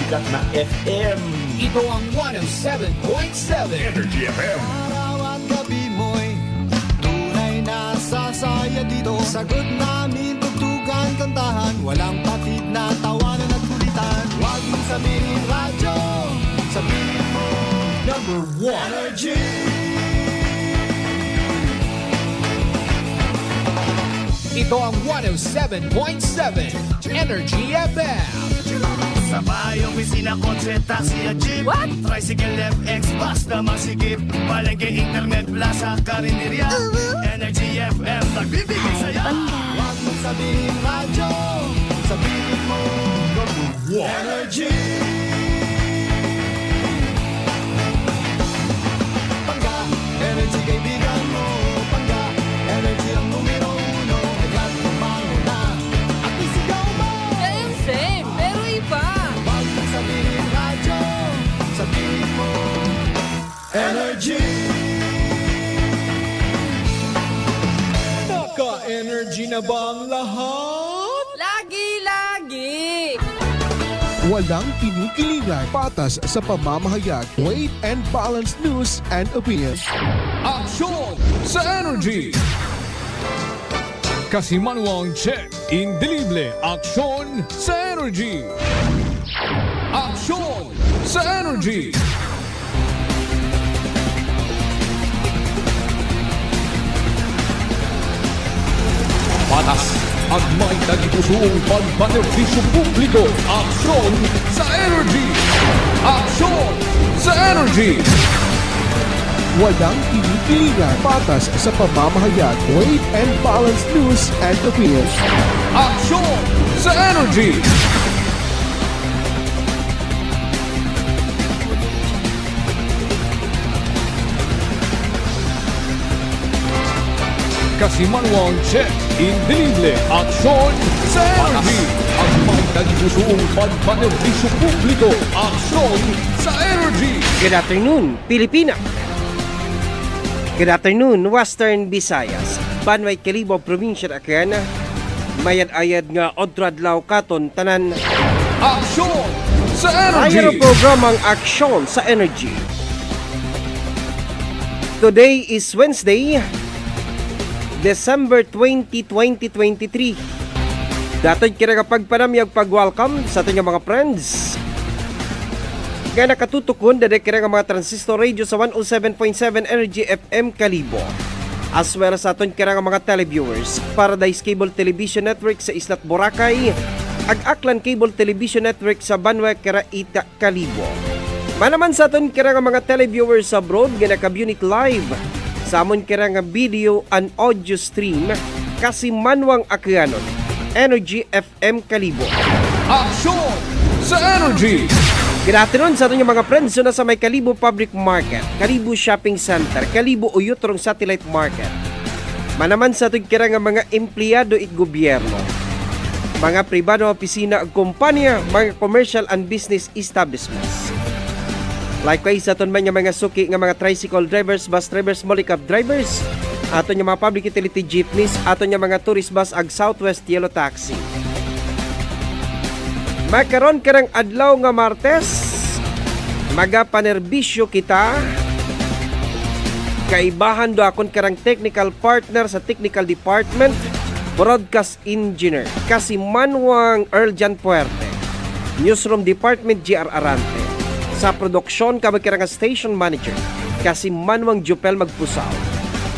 sikat na FM. Ito ang 107.7 Energy FM. Araw at gabi mo'y tunay na sasaya dito. Sagot namin, tugtugan, kantahan, walang patid na tawanan at kulitan. Huwag mong sabihin radyo, sabihin mo Number 1 Energy. Ito ang 107.7 Energy FM. Sa bayong opisina, kotse, taxi at jeep. What? Tricycle, FX, bus na masikip. Palengke, internet, plaza, karinderya. Energy FM, nagbibigay saya. Huwag mong sabihin radyo, sabihin mo Number 1 Energy. Pangga, energy kaibigan mo. Pangga, energy ang numero uno. Kagat tumango na at isigaw mo. Same, pero iba. Huwag mong sabihin radyo, sabihin mo Energy. Naka-energy na ba ang lahat? Lagi-lagi. Walang kinikilingan, patas sa pamamahayag, weight and balanced news and opinions. Aksyon sa Energy! Kasimanwang check, indelible, aksyon sa Energy! Aksyon sa Energy! Patas at may nagipusong pagpanerbisyo publiko. Aksyon sa Energy! Aksyon sa Energy! Walang kinikilingan, patas sa pamamahayag, weight and balanced news and opinions. Aksyon sa Energy! Kasimanwang check, indelible, aksyon sa Energy! Ang may nagipusong pagpanerbisyo publiko. Aksyon sa Energy! Good afternoon, Pilipinas. Good afternoon, Western Visayas. Banway Kalibo, Provincia Acana. Mayad-ayad nga Odradlaw Katon, Tanan. Aksyon sa Energy! Ayan ang programang Aksyon sa Energy. Today is Wednesday, December 20, 2023. Dato'y kinagapagpanamyag pag-welcome sa ating mga friends. Kaya nakatutukon dahil kaya nga mga transistor radio sa 107.7 Energy FM Kalibo. As well as sa ating kaya nga mga televiewers. Paradise Cable Television Network sa Islat Boracay. Ag-Aklan Cable Television Network sa Banwa Karaita Kalibo. Manaman sa ating kaya nga mga televiewers abroad, ginakabunit live sa amon kaya nga video and audio stream kasi Manwang Akyanon, Energy FM Kalibo. Aksyon sa Energy! Good afternoon sa ating mga friends na sa may Kalibo Public Market, Kalibo Shopping Center, Kalibo Uyutrong Satellite Market. Manaman sa ating kaya nga mga empleyado at gobyerno, mga pribado opisina at kumpanya, mga commercial and business establishments. Likewise, aton man yung mga suki nga mga tricycle drivers, bus drivers, molicab drivers, aton yung mga public utility jeepneys, aton yung mga tourist bus ag Southwest Yellow Taxi. Magkaroon karang adlaw nga Martes, magapanerbisyo kita. Kaibahan do akon karang technical partner sa technical department, broadcast engineer, kasi Manwang Earl Jan Puerte, newsroom department GR Arante. Sa produksyon kami kaya nga station manager kasi Manwang Jupel Magpusaw.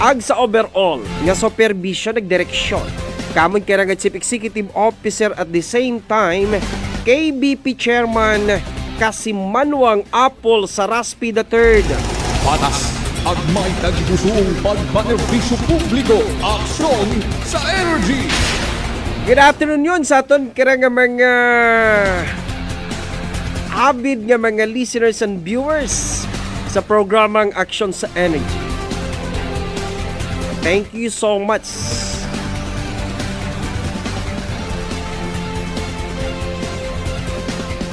Ag sa overall nga supervision nagdireksyon kami kaya nga chief executive officer at the same time KBP chairman kasi Manwang Apple Saraspi III. Patas at may nagipusong pagpanerbisyo publiko. Aksyon sa Energy! Good afternoon yun sa aton kaya nga mga avid nga mga listeners and viewers sa programang Aksyon sa Energy. Thank you so much.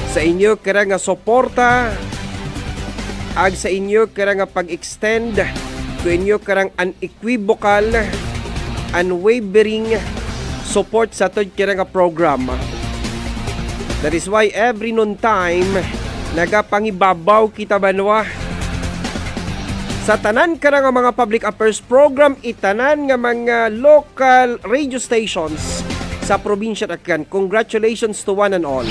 Sa inyo kaya nga suporta, ag sa inyo kaya nga pag-extend, to inyo kaya unequivocal, unwavering support sa aton kaya nga programa. That is why every noon time, nagapangibabaw kita banwa. Sa tanan ka nga mga public affairs program, itanan nga mga local radio stations sa probinsya Aklan. Congratulations to one and all.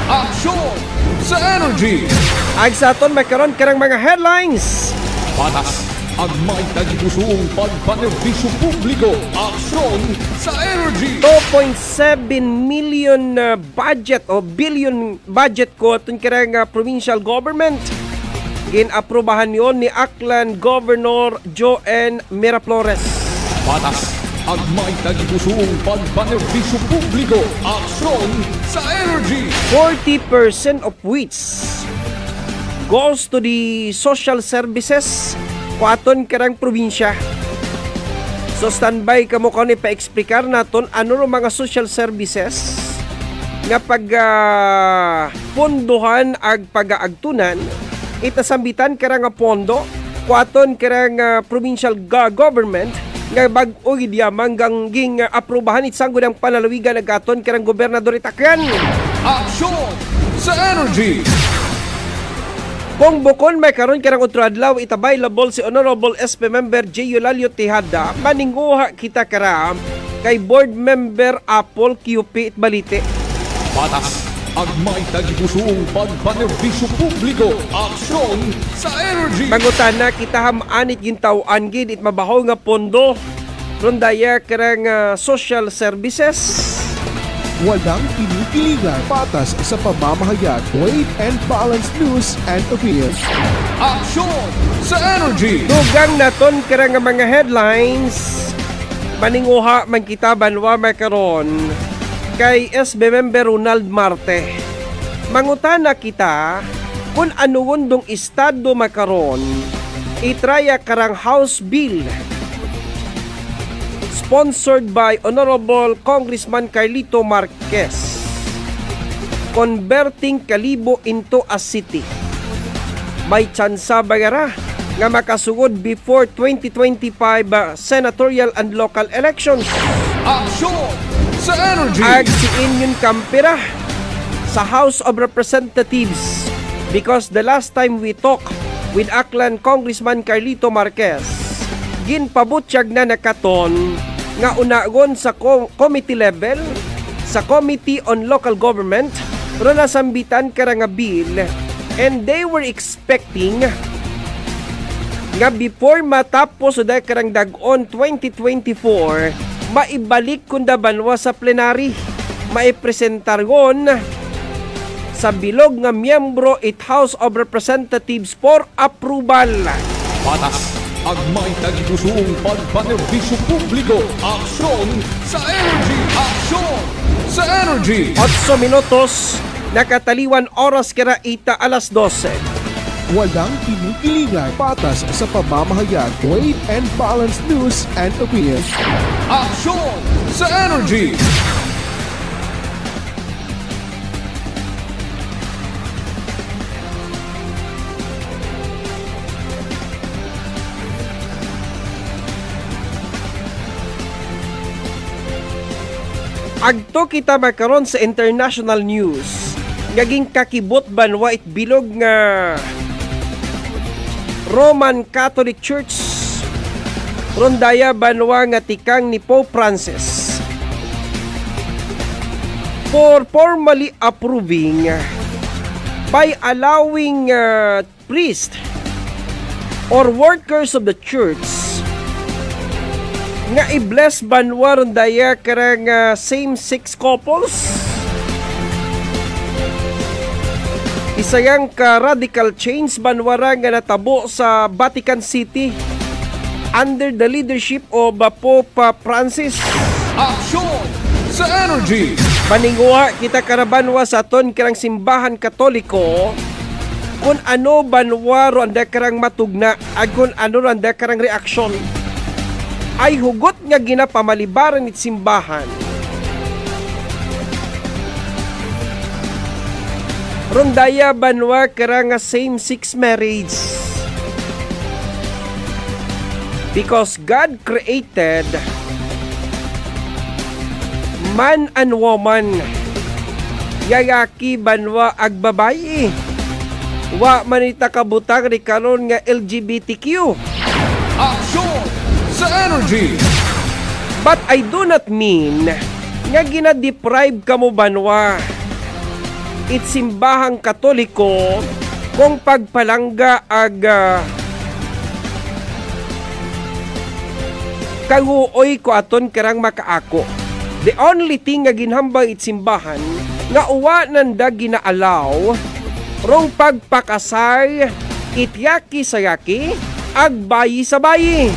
Aksyon sa Energy. Ag sa aton magkaroon karang mga headlines. Patas ang may tagipusong pagpanerbisyo publiko. Aksyon sa Energy. 2.7 million budget o billion budget ko itong karang provincial government. Ginaprobahan yon ni Aklan Governor Joen Miraflores. Patas ang may tagipusong pagpanerbisyo publiko. Aksyon sa Energy. 40% of which goes to the social services kuaton karang probinsya. So standby kamo ko ni pa-explicar naton ano ro mga social services nga pag pondohan ag pagaagtunan itasambitan karang pondo kuaton karang provincial government nga bag-o gidyamang ging aprobahan itsang gudang panalawigan agaton karang gobernador Itakyan. Aksyon sa Energy. Kung bukon may karon karang utro adlaw itabay labol si Honorable SP Member J. Eulalio Tejada, maninguha kita kara kay Board Member Apple QP Itbalite. Patas ang may tagipusong pagpanerbisyo publiko. Aksyon sa Energy. Mangutana kita hamanit gintawan gid it mabaho nga pondo rondaya karang social services. Walang pinipiligan, patas sa pamamahayag, weight and balance news and opinions. Aksyon sa Energy. Dugang naton karang mga headlines. Maninguha man kita banwa may karon kay SB Member Ronald Marte. Mangutana kita kung anuon dong estado makaron itraya karang House Bill sponsored by Honorable Congressman Carlito Marquez, converting Kalibo into a city. May tsansa bagara nga makasugod before 2025 senatorial and local elections. Aksyon sa Energy. Ag si Inyon Campera sa House of Representatives because the last time we talked with Aklan Congressman Carlito Marquez, ginpabutyag na nakaton nga unagon sa committee level sa Committee on Local Government ro nasambitan kara nga bill and they were expecting nga before matapos sa karang dag-on 2024 maibalik kunda banwa sa plenary maipresentar gon sa bilog nga miyembro it House of Representatives for approval. Patas ang may tagipusong pagpanerbisyo publiko. Aksyon sa Energy. Aksyon sa Energy. 8 minutos, nakataliwan oras kira ita alas 12. Walang pinipiligan, patas sa pamamahayag, weight and balance news and opinions. Aksyon sa Energy. Agto kita makaron sa international news. Ngaging kakibot banwa it bilog nga Roman Catholic Church rondaya banwa nga tikang ni Pope Francis for formally approving by allowing priest or workers of the church nga i-bless banwa rondaya karang same-sex couples. Isayang ka radical change banwara nga natabo sa Vatican City under the leadership of Pope Francis. Aksyon sa Energy. Paninguha kita karabanwa sa aton karang simbahan Katoliko kung ano banwa ro anda karang matugna ag kung ano ro anda karang reaksyon. Ay hugot nga ginapamalibaran it simbahan. Rondaya banwa karang same-sex marriage. Because God created man and woman yayaki banwa ag babayi. Wa manita kabutang ni karon nga LGBTQ. Aksyon sa Energy. But I do not mean nga gina-deprive ka mo banwa. It's simbahang Katoliko kung pagpalangga ag kaguoy ko aton karang makaako. The only thing nga ginhambang itsimbahan nga uwa nanda ginaalaw rong pagpakasay ityaki sayaki ag bayi sa bayi.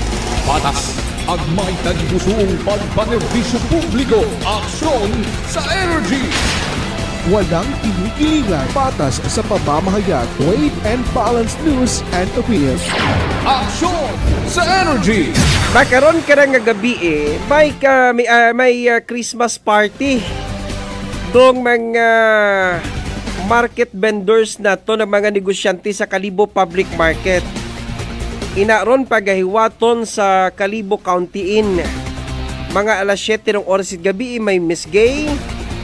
Patas ang may tagigusuong pagpanerbisyo publiko. Aksyon sa Energy. Walang kinikilingan, patas sa pamamahayag, weight and balanced news and opinions. Aksyon sa Energy. Makaron karang nga gabi may Christmas party. Dong mga market vendors na to ng mga negosyante sa Kalibo Public Market. Inaron pagahiwaton sa Kalibo County Inn. Mga alas 7 ng oras gabi may Miss Gay.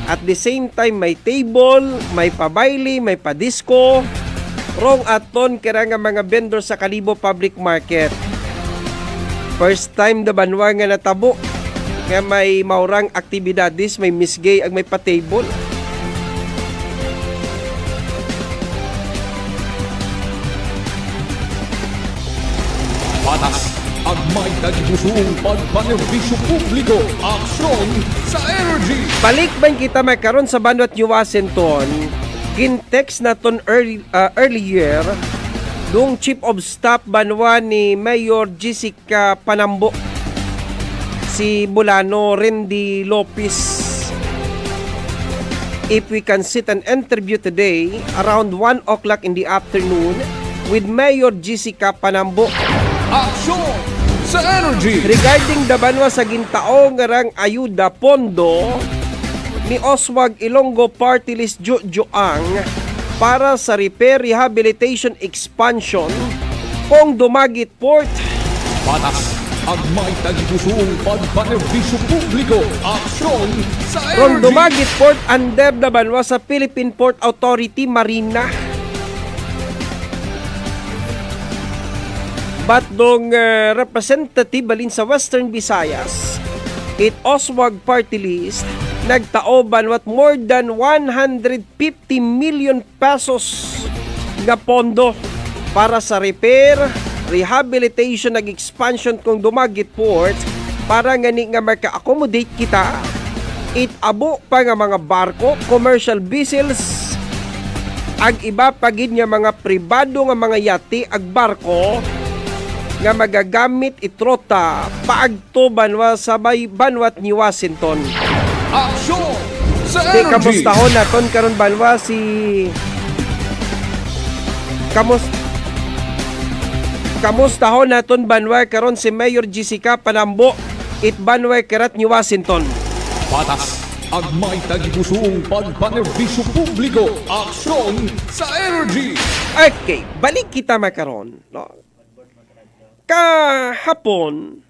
At the same time may table, may pabaili, may padisco. Rong aton kaya nga mga vendor sa Kalibo Public Market. First time da banwa nga natabo. Kaya may maurang aktibidades, may Miss Gay ag may pa-table. Patas ang may tagigusuong pagpanerbisyo publiko. Aksyon sa Energy. Balik man kita makaron sa Banwat New Washington. Gintext naton earlier dung Chief of Staff banwa ni Mayor Jessica Panambo, si Bulano Randy Lopez. If we can sit an interview today around 1 o'clock in the afternoon with Mayor Jessica Panambo. Aksyon sa Energy. Regarding the banwa sa gintaong ngarang ayuda pondo ni Oswag Ilonggo Party List Joang para sa repair, rehabilitation, expansion kung Dumagit Port. Patas ang may tagigusuong pagpanerbisyo publiko. Aksyon sa Kung Energy. Dumagit Port under the banwa sa Philippine Port Authority Marina. But dong representative balin sa Western Visayas, it Oswag Party List, nagtao banwat more than 150 million pesos nga pondo para sa repair, rehabilitation, nag-expansion kung Dumagit Port para ngani nga maka-accommodate kita. It abo pa nga mga barko, commercial vessels, ag iba pagid nga mga pribado nga mga yate ag barko nga magagamit itrota paagto banwa sa Banwat ni Washington. Aksyon sa Di Energy. kamustahon naton karon banwa si kamustahon naton banwa karon si Mayor Jessica Panambo it banwa karat ni Washington. Patas ang may tagigusuong pagpanerbisyo publiko. Aksyon sa Energy. Okay, balik kita makaron, no? Kahapon,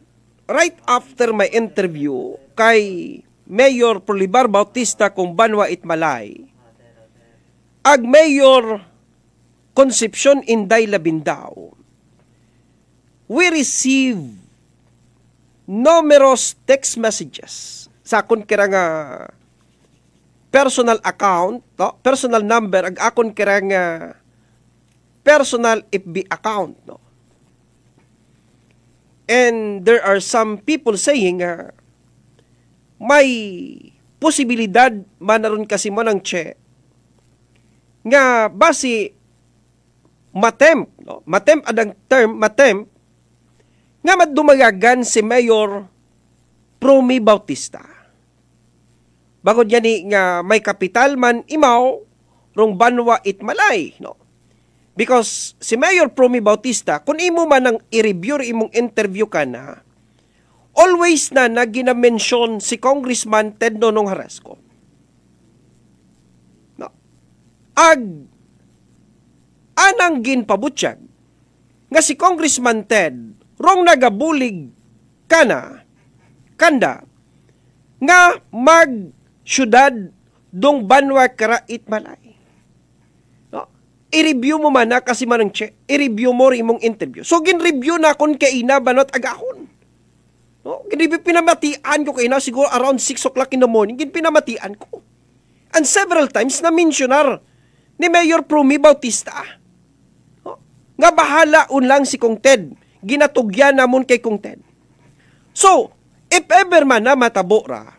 right after my interview kay Mayor Polibar Bautista kung Banwa Itmalay, ag Mayor Concepcion Inday Labindao, we receive numerous text messages sa akon kira nga personal account, no? Personal number, ag akon kira nga personal FB account, no? And there are some people saying may posibilidad manaron kasi mo ng che nga basi matemp, no? Matemp adang term, matemp nga madumagagan si Mayor Promy Bautista. Bagod yan nga may kapital man imaw rong Banwa Itmalay, no? Because si Mayor Promy Bautista, kung imo man ang i-review, imong interview ka na, always na ginamention si Congressman Ted Nonong Harasco. No. Anang ginpabutyag nga si Congressman Ted rong nagabulig kanda nga mag syudad dong banwa karait malay. No? I-review mo man na kasi manang check. I-review mo rin imong interview. So, gin-review na kon kaina banot agahon. No? Pinamatian ko kaina siguro around 6 o'clock in the morning. Pinamatian ko. And several times na mentionar ni Mayor Promy Bautista. No? Nga bahala unlang si Kong Ted. Ginatugyan namon kay Kong Ted. So, if ever man na matabo ra,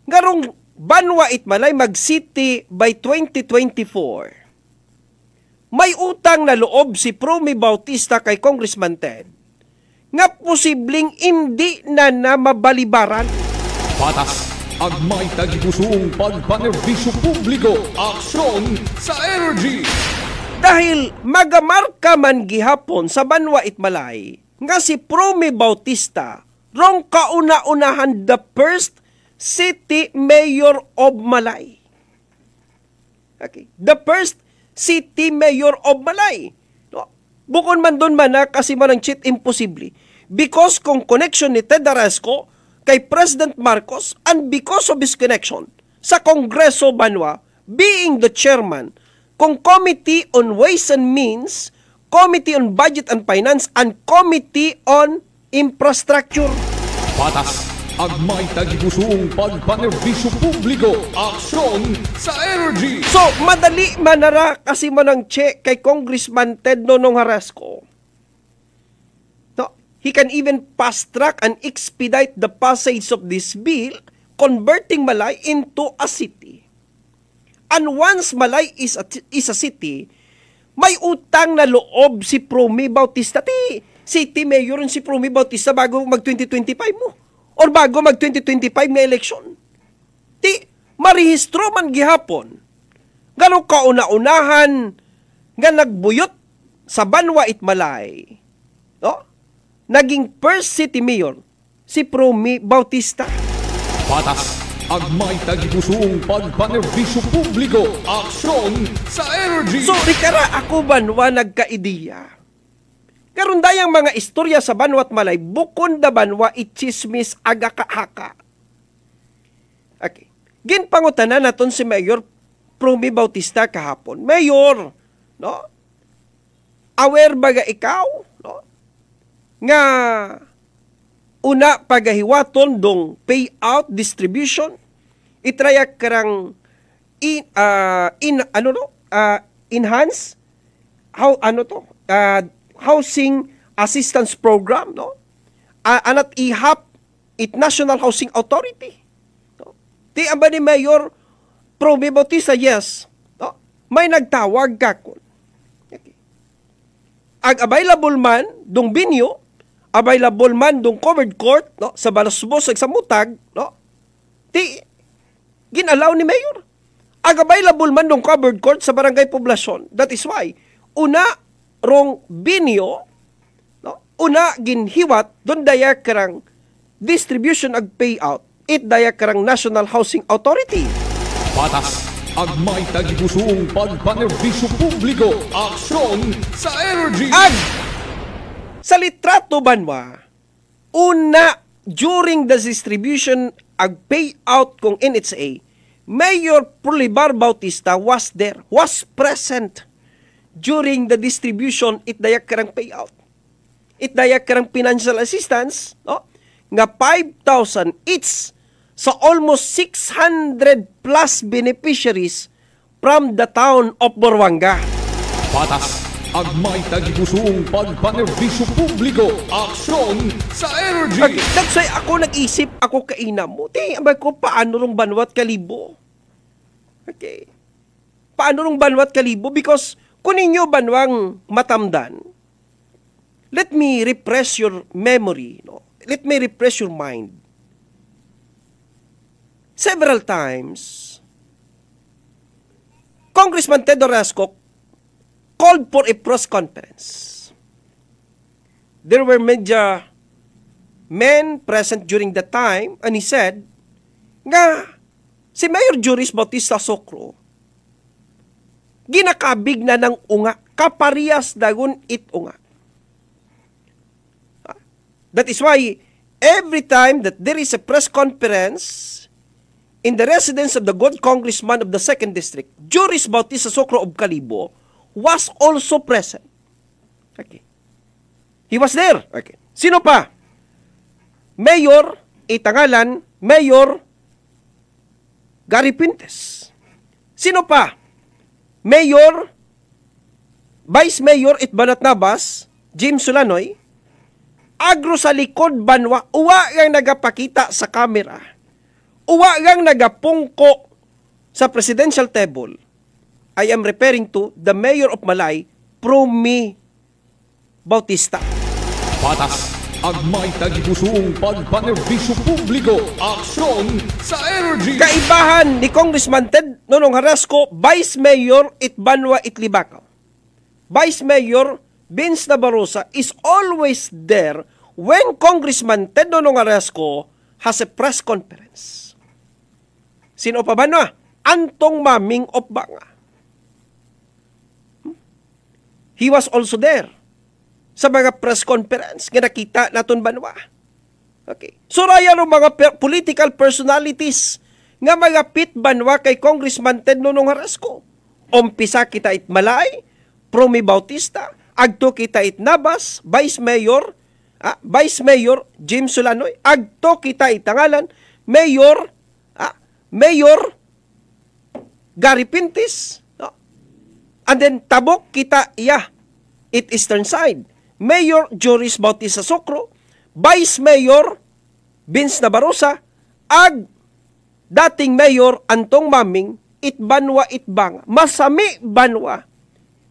garong banwa itmalay mag-city by 2024, may utang na loob si Promy Bautista kay Congressman Ted nga posibleng hindi na mabalibaran. Patas ang may tagipusong pagpanerbisyo publiko, aksyon sa energy. Dahil magamarka man gihapon sa banwa itmalay nga si Promy Bautista rong kauna-unahan the first city mayor of Malay. Okay. The first city mayor of Malay. No? Bukod man doon man na kasi man ang cheat imposible. Because kung connection ni Ted Aresco kay President Marcos and because of his connection sa Kongreso Banwa being the chairman kung Committee on Ways and Means, Committee on Budget and Finance, and Committee on Infrastructure. Patas ang may tagipusong pagpanerbisyo publiko, aksyon sa energy. So, madali manara kasi manang check kay Congressman Ted Nonong Aresco. No, he can even fast track and expedite the passage of this bill, converting Malay into a city. And once Malay is a city, may utang na loob si Promy Bautista. City mayor si Promy Bautista bago mag-2025 mo. Or bago mag-2025 na eleksyon. Marehistro man gihapon. Ganong kauna-unahan nga nagbuyot sa Banwa Itmalay. No? Naging first city mayor si Promy Bautista. Patas ang may tagipusong pagpanerbisyo publiko, aksyon sa energy. So, rikara ako Banwa nagka-ideya. Karon dayang mga istorya sa Banwa at Malay, bukod da Banwa ichismis aga kahaka. Okay. Ginpangutanan naton si Mayor Promy Bautista kahapon. Mayor, no? Aware baga ikaw, no? Nga una pagahiwaton dong payout distribution, itrayak karang enhance housing assistance program, no? Anat ihap it National Housing Authority. No? Ti aba ni Mayor Promy Bautista, yes. No? May nagtawag kakon. Okay. Ag available man dong binyo, available man dong covered court, no? Sa Balasbos ag sa Mutag, no? Ti ginalaw ni Mayor. Ag available man dong covered court sa Barangay Poblasyon. That is why una rong binyo, no? Una ginhiwat don daya karang distribution ag payout, it daya karang National Housing Authority. Patas ang may tagipusong pagpanerbisyo publiko, aksyon sa energy. Ag sa litrato Banwa, una during the distribution ag payout kung NHA, Mayor Pulibar Bautista was there, was present during the distribution, it dayak karang payout. It dayak karang financial assistance, no? Nga 5,000 each sa almost 600 plus beneficiaries from the town of Buruanga. Patas ang may tagipusong pagpanerbisyo publiko, aksyon sa energy. Okay, that's why ako nag-isip, ako kaina mo. Abay ko, paano rong Banwat Kalibo? Okay. Paano rong Banwat Kalibo? Because kung ninyo Banwang matamdan, let me refresh your memory, no? Let me refresh your mind. Several times, Congressman Ted Aresco called for a press conference. There were media men present during the time, and he said, nga, si Mayor Juris Bautista Socro, ginakabig na ng unga, kaparias dagun it unga. That is why, every time that there is a press conference, in the residence of the good congressman of the 2nd District, Juris Bautista Socro of Calibo, was also present. Okay. He was there. Okay. Sino pa? Mayor, itangalan, Mayor Gary Pintes. Sino pa? Mayor, Vice Mayor Itbanat Nabas, James Solanoy, agro sa likod banwa, uwa ang nagapakita sa kamera, uwa ang nagapungko sa presidential table. I am referring to the Mayor of Malay, Promi Bautista. Patas ang may tagipusong pagpanerbisyo publiko, aksyon sa energy. Kaibahan ni Congressman Ted Nonong Harasco, Vice Mayor Itbanwa Itlibakaw. Vice Mayor Vince Nabarosa is always there when Congressman Ted Nonong Harasco has a press conference. Sino pa ba na? Antong Maming of Banga. He was also there sa mga press conference nga nakita naton banwa. Okay. So raya ng mga political personalities nga mga pit banwa kay Congressman Ted Nonong Harasco. Umpisa kita it Malay, Promi Bautista, agto kita it Nabas, Vice Mayor James Solanoy, agto kita itangalan Mayor Gary Pintes, no? And then tabok kita it Eastern Side, Mayor Juris Bautista Socro, Vice Mayor Vince Nabarosa, ag dating Mayor Antong Maming Itbanwa Itbanga. Masami banwa.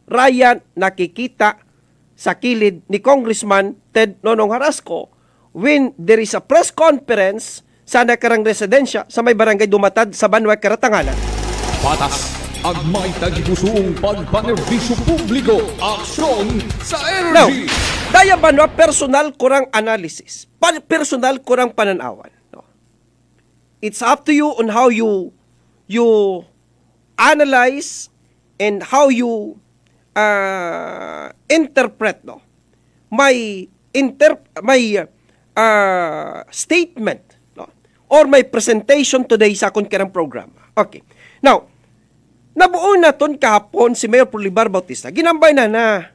Ryan nakikita sa kilid ni Congressman Ted Nonong Harasco when there is a press conference sa nakarang residensya sa may barangay Dumatad sa Banwa Karatangalan. Patas ang may tagipusong pagpanerbisyo publiko, aksyon sa Now, energy. daya banwa personal kurang analysis, personal kurang pananawan. No? It's up to you on how you analyze and how you interpret my statement, no? Or my presentation today sa akong karang programa. Okay. Now, nabuo na ton kahapon si Mayor Prolibar Bautista. Ginambay na.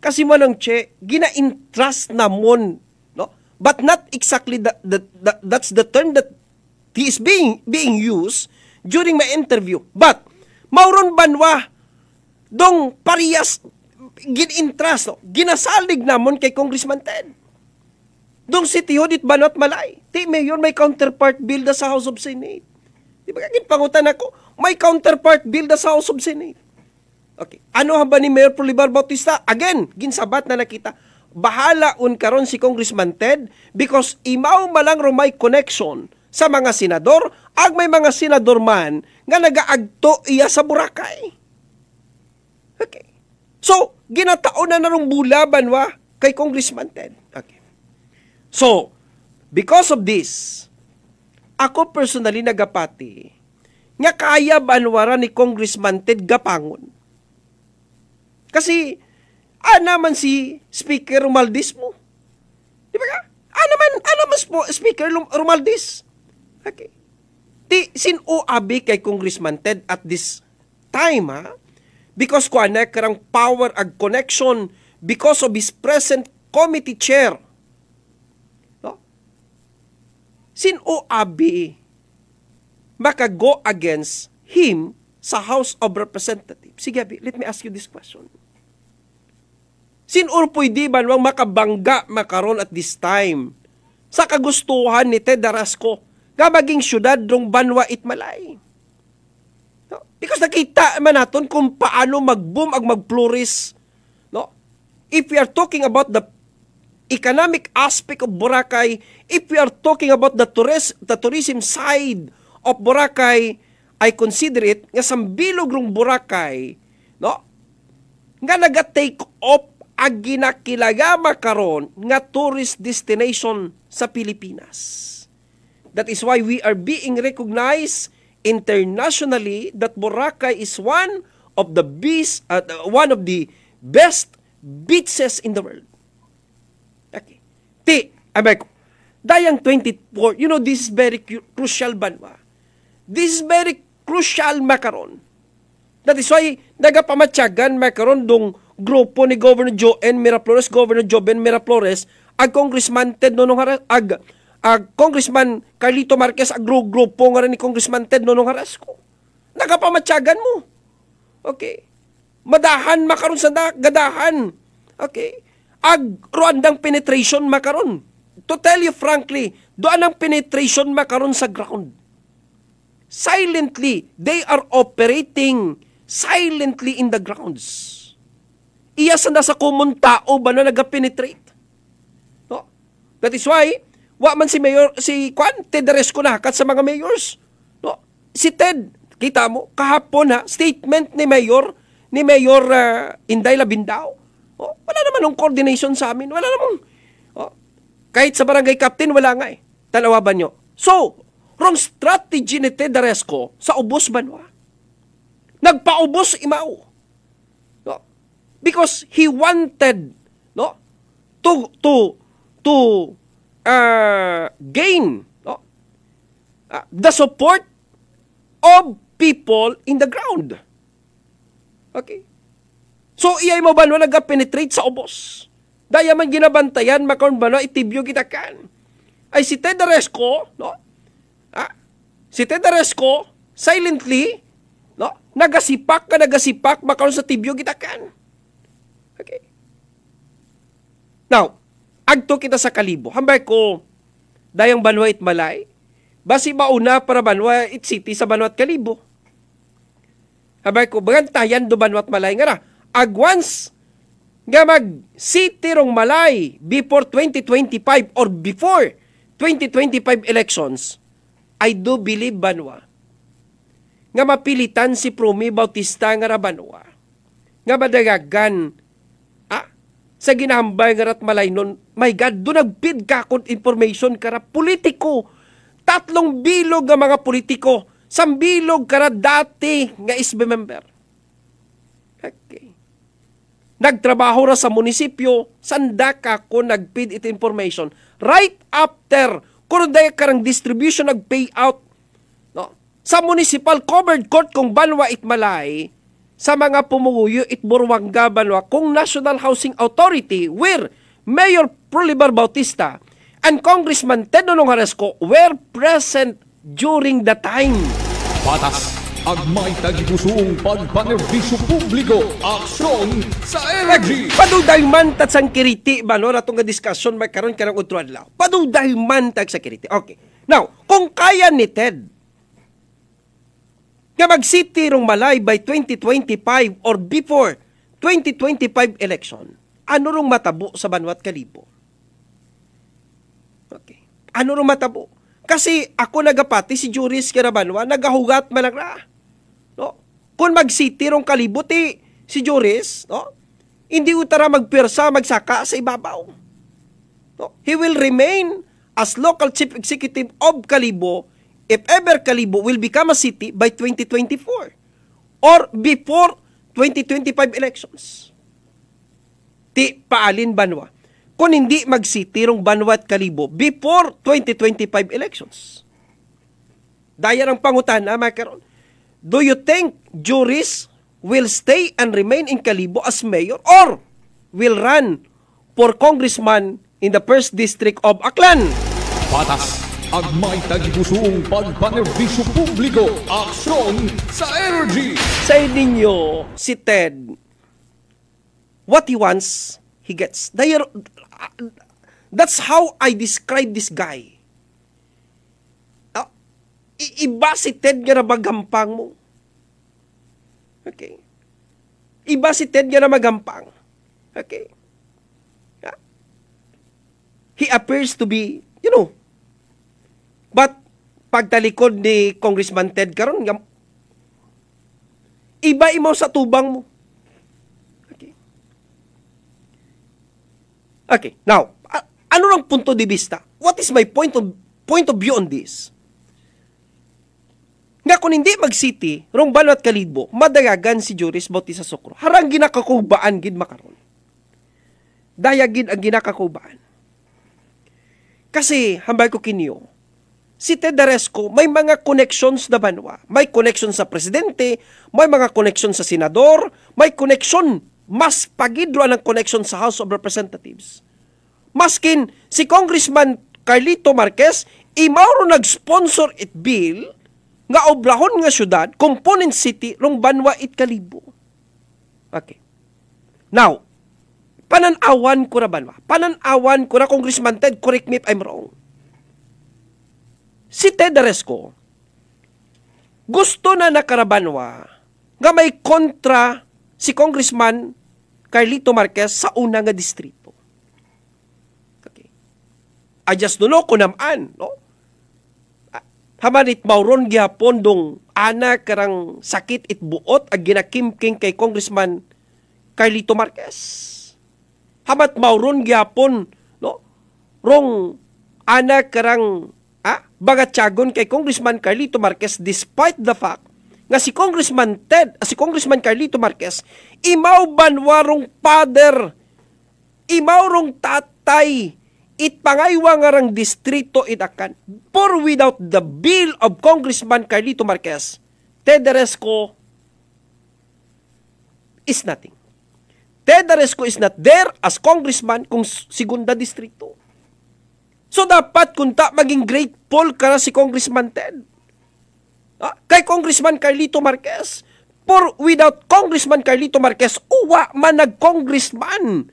Kasi mo nang gina-entrust na mon, no? But not exactly that's the term that he is being used during my interview. But mauron banwa dong parehas gin-entrust, no? Ginasalig namon kay Congressman Ted. Dong City Hodit Banat Malay. Ti Mayor may counterpart bill da sa House of Senate. Di ba ginpangutan ako? May counterpart bill da sa House of Senate. Okay. Ano ba ni Mayor Prolibar Bautista? Again, ginsabat na nakita. Bahala un karon si Congressman Ted because imaw malang rumay connection sa mga senador, ag may mga senador man nga nagaagto iya sa Boracay. Okay. So, ginataon na narong bulaban kay Congressman Ted. Okay. So, because of this, ako personally nagapati nga kaya banwara ni Congressman Ted gapangon. Kasi, naman si Speaker Romualdez mo. Di ba ka? Naman po, Speaker Romualdez. Okay. Sin-o-abi kay Congressman Ted at this time, because ko karang power ag connection because of his present committee chair. No? Sin-o-abi maka-go against him sa House of Representatives. Sige, let me ask you this question. Sin-or pwede ba nang makabangga makaron at this time sa kagustuhan ni Ted Harasco nga maging syudad dong Banwa Itmalay? No? Because nakita man naton kung paano mag-boom ag mag-flourish. No? If we are talking about the economic aspect of Boracay, if we are talking about the tourism side of Boracay, I consider it nga sambilog rong Boracay, no? Nga naga-take off ag ginakilagama karon nga tourist destination sa Pilipinas. That is why we are being recognized internationally that Boracay is one of the best beaches in the world. Okay. Dayang 24, this is very crucial banwa. This is very crucial makaron. That is why nagapamatyagan makaron dong grupo ni Governor Joen Miraflores, Governor Joven Miraflores, ag Congressman Ted Nonong Haras, ag Congressman Carlito Marquez, ag grupo nga rin ni Congressman Ted Nonong Harasco. Nagapamatyagan mo. Okay. Madahan makaron sa gadahan. Okay. Ag Rwandang penetration makaron. To tell you frankly, doon ang penetration makaron sa ground. Silently, they are operating silently in the grounds. Iya sa nasa common tao ba na nag-penetrate? No? That is why, wa man si Mayor, si Ted Aresco na hakat sa mga mayors. No? Si Ted, kita mo, kahapon ha, statement ni Mayor Inday Labindao. Oh, wala naman ng coordination sa amin. Wala namang, kahit sa barangay captain, wala nga eh. Tanawaban nyo. So, wrong strategy ni Ted Aresco sa ubos banwa. Nagpaubos imaw. No? Because he wanted to gain the support of people in the ground. Okay? So, iyay mo banwa nag-penetrate sa ubos. Daya man ginabantayan, makaon ba no, itibyo kita kan. Ay si Ted Aresco, no? Si Ted Aresco, silently, no? Nagasipak, makaon sa tibyo kita kan. Okay. Now, agto kita sa Kalibo. Hambay ko, dayang Banwa Itmalay, basi mauna para Banwa It City sa Banwa at Kalibo. Hambay ko, bagantayan do Banwa at Malay nga na. Agwans, nga mag-city rong Malay before 2025 or before 2025 elections, I do believe Banwa nga mapilitan si Prumi Bautista nga Banwa nga madagagan sa ginahambay nga rat Malay nun. My God, doon nagpid kakon information kara politiko. 3 bilog nga mga politiko. 1 bilog kara dati nga SB member. Okay. Nagtrabaho ra sa munisipyo, sanda ka ko nagpid it information. Right after, kung dahil karang distribution nag-payout no? Sa municipal covered court kung Banwa Itmalay, sa mga pumuguyo Itburwanga Banwa, kung National Housing Authority, where Mayor Prolibar Bautista and Congressman Ted Nonong Harasco were present during the time. Patas, agmay tagipusoong pagpanerbisyo publiko, aksyon sa energy. Paduday man tat sang kiriti ba no natong discussion may karon karang utro adlaw. Paduday man tag sa kiriti. Okay. Now, kung kaya ni Ted nga mag-city rong Malay by 2025 or before 2025 election, ano rong matabo sa Banwa at Kalibo? Okay. Ano rong matabo? Kasi ako nagapati si Juris Karabanwa nagahugat malagra. No? Kung mag-city rong Kalibo si Juris, no? Hindi utara magpirsa magsaka sa ibabaw. No? He will remain as local chief executive of Kalibo if ever Kalibo will become a city by 2024 or before 2025 elections. Ti paalin Banwa. Kung hindi mag-city rong Banwa at Kalibo before 2025 elections. Daya ng pangutana, makaron. Do you think Juris will stay and remain in Kalibo as mayor or will run for congressman in the 1st District of Aklan? Patas, agmay tagipusoong pagpanerbisyo publiko, aksyon sa energy. Sa ninyo, si Ted, what he wants, he gets. That's how I describe this guy. Iba si Ted nga na magampang mo. Okay. Iba si Ted nga na magampang. Okay. He appears to be, but pagtalikod ni Congressman Ted karon, iba mo sa tubang mo. Okay, now, ano lang punto de vista? What is my point of view on this? Nga kung hindi mag-city, rong Banwa at Kalibo, madagagan si Juris Bautista Socro. Harang ginakakubaan gid makaron. Dayagid ang ginakakubaan. Kasi, hambay ko kinyo, si Ted Aresco may mga connections na banwa. May connection sa presidente, may mga connection sa senador, may connection, mas pagidro ang connection sa House of Representatives. Maskin si Congressman Carlito Marquez, imauro nag-sponsor it bill nga obrahon nga syudad, component city, rong banwa it Kalibo. Okay. Now, pananawan ko na banwa. Pananawan ko na, Congressman Ted, correct me if I'm wrong. Si Ted Aresco, gusto na nakarabanwa nga may kontra si Congressman Carlito Marquez sa una nga distrito. Okay. I just don't know kung naman, no? Hamanit mauron gihapon dong anak karang sakit it buot ag ginakimking kay Congressman Carlito Marquez. Hamat mauron gihapon, no? Rong anak karang bagatyagon kay Congressman Carlito Marquez despite the fact nga si Congressman Carlito Marquez imaw banwarong father, imaw rong tatay, it pangaywa nga rang distrito itakan. For without the bill of Congressman Carlito Marquez, Ted Aresco is nothing. Ted Aresco is not there as congressman kung segunda distrito. So dapat kunta maging grateful ka na si Congressman Ted. Kay Congressman Carlito Marquez. For without Congressman Carlito Marquez, uwa man nag-congressman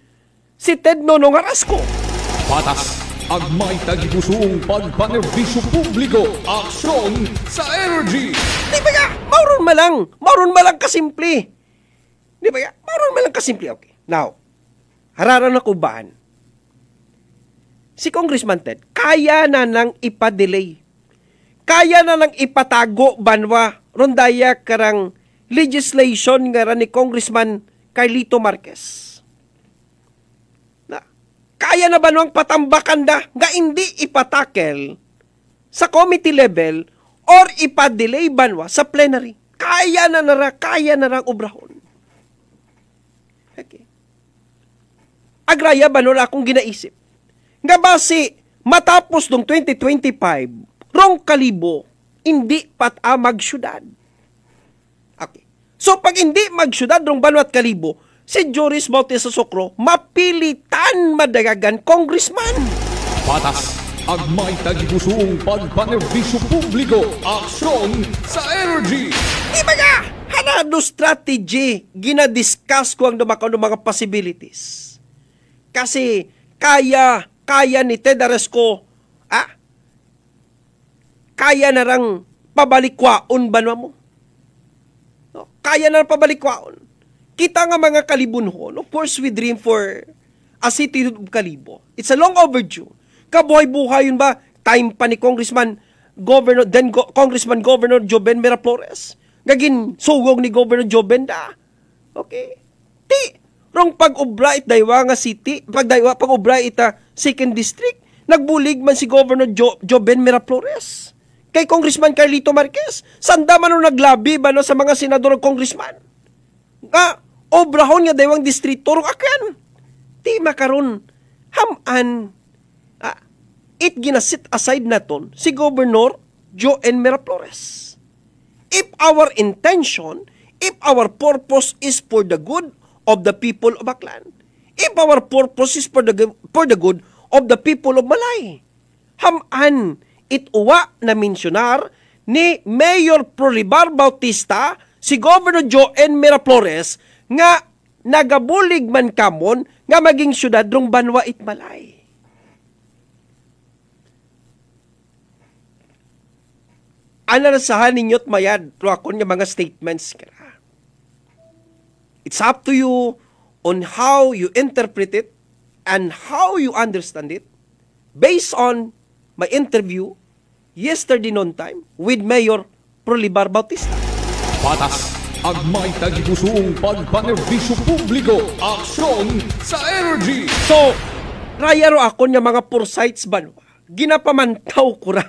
si Ted Nonong Aresco. Patas ang may tagipusong pagpanerbisyo publiko, aksyon sa energy. Di ba nga? Mauron malang kasimple. Di ba nga? Mauron malang kasimple. Okay. Now, hararan na kubaan. Si Congressman Ted, kaya na nang ipa-delay. Kaya na nang ipatago banwa rondaya karang legislation nga ni Congressman Carlito Marquez. Kaya na ba nang patambakan da nga hindi ipatakel sa committee level or ipa-delay banwa sa plenary? Kaya na obrahon. Okay. Agraya ba nun akong ginaisip? Nga base matapos nung 2025, rong Kalibo, hindi patamag syudad. Okay. So pag hindi magsyudad rong Banwa at Kalibo, si Joris Bautista Socro, mapilitan madagagan congressman. Patas ang may tagipusong pagpanerbisyo publiko, aksyon sa energy. Di ba nga? Hanado strategy, ginadiscuss ko ang mga possibilities. Kasi kaya ni Ted Aresco, kaya na rang pabalikwaon banwa mo. No? Kaya na rang pabalikwaon. Kita nga mga Kalibunhon, of course we dream for a city of Kalibo. It's a long overdue. Kabuhay-buhay yun ba? Time pa ni Congressman Governor Joben Miraflores. Gagin sugog ni Governor Joben da. Okay. Rong pag-ubra it daywa nga city, pag-ubra ita second district, nagbulig man si Governor Joben Miraflores. Kay Congressman Carlito Marquez, sanda man naglabi ba no sa mga senador o congressman? Obrahon nga daywang distrito rong akan. Di makaron haman it ginasit aside naton si Governor Joen Miraflores. If our intention, if our purpose is for the good of the people of Aklan, if our purpose is for the good of the people of Malay, haman it uwa na mensyonar ni Mayor Prolibar Bautista si Governor Joen Miraflores nga nagabulig man kamon nga maging syudad rong Banwa it Malay. Anarasahan ninyo't mayad to akon nga mga statements ka. It's up to you on how you interpret it and how you understand it based on my interview yesterday noon time with Mayor Prolibar Bautista. Patas ang may tagipusong pagpanerbisyo publiko, aksyon sa energy. So, rayaro ako niya mga foresights ba? Ginapamantaw ko ra.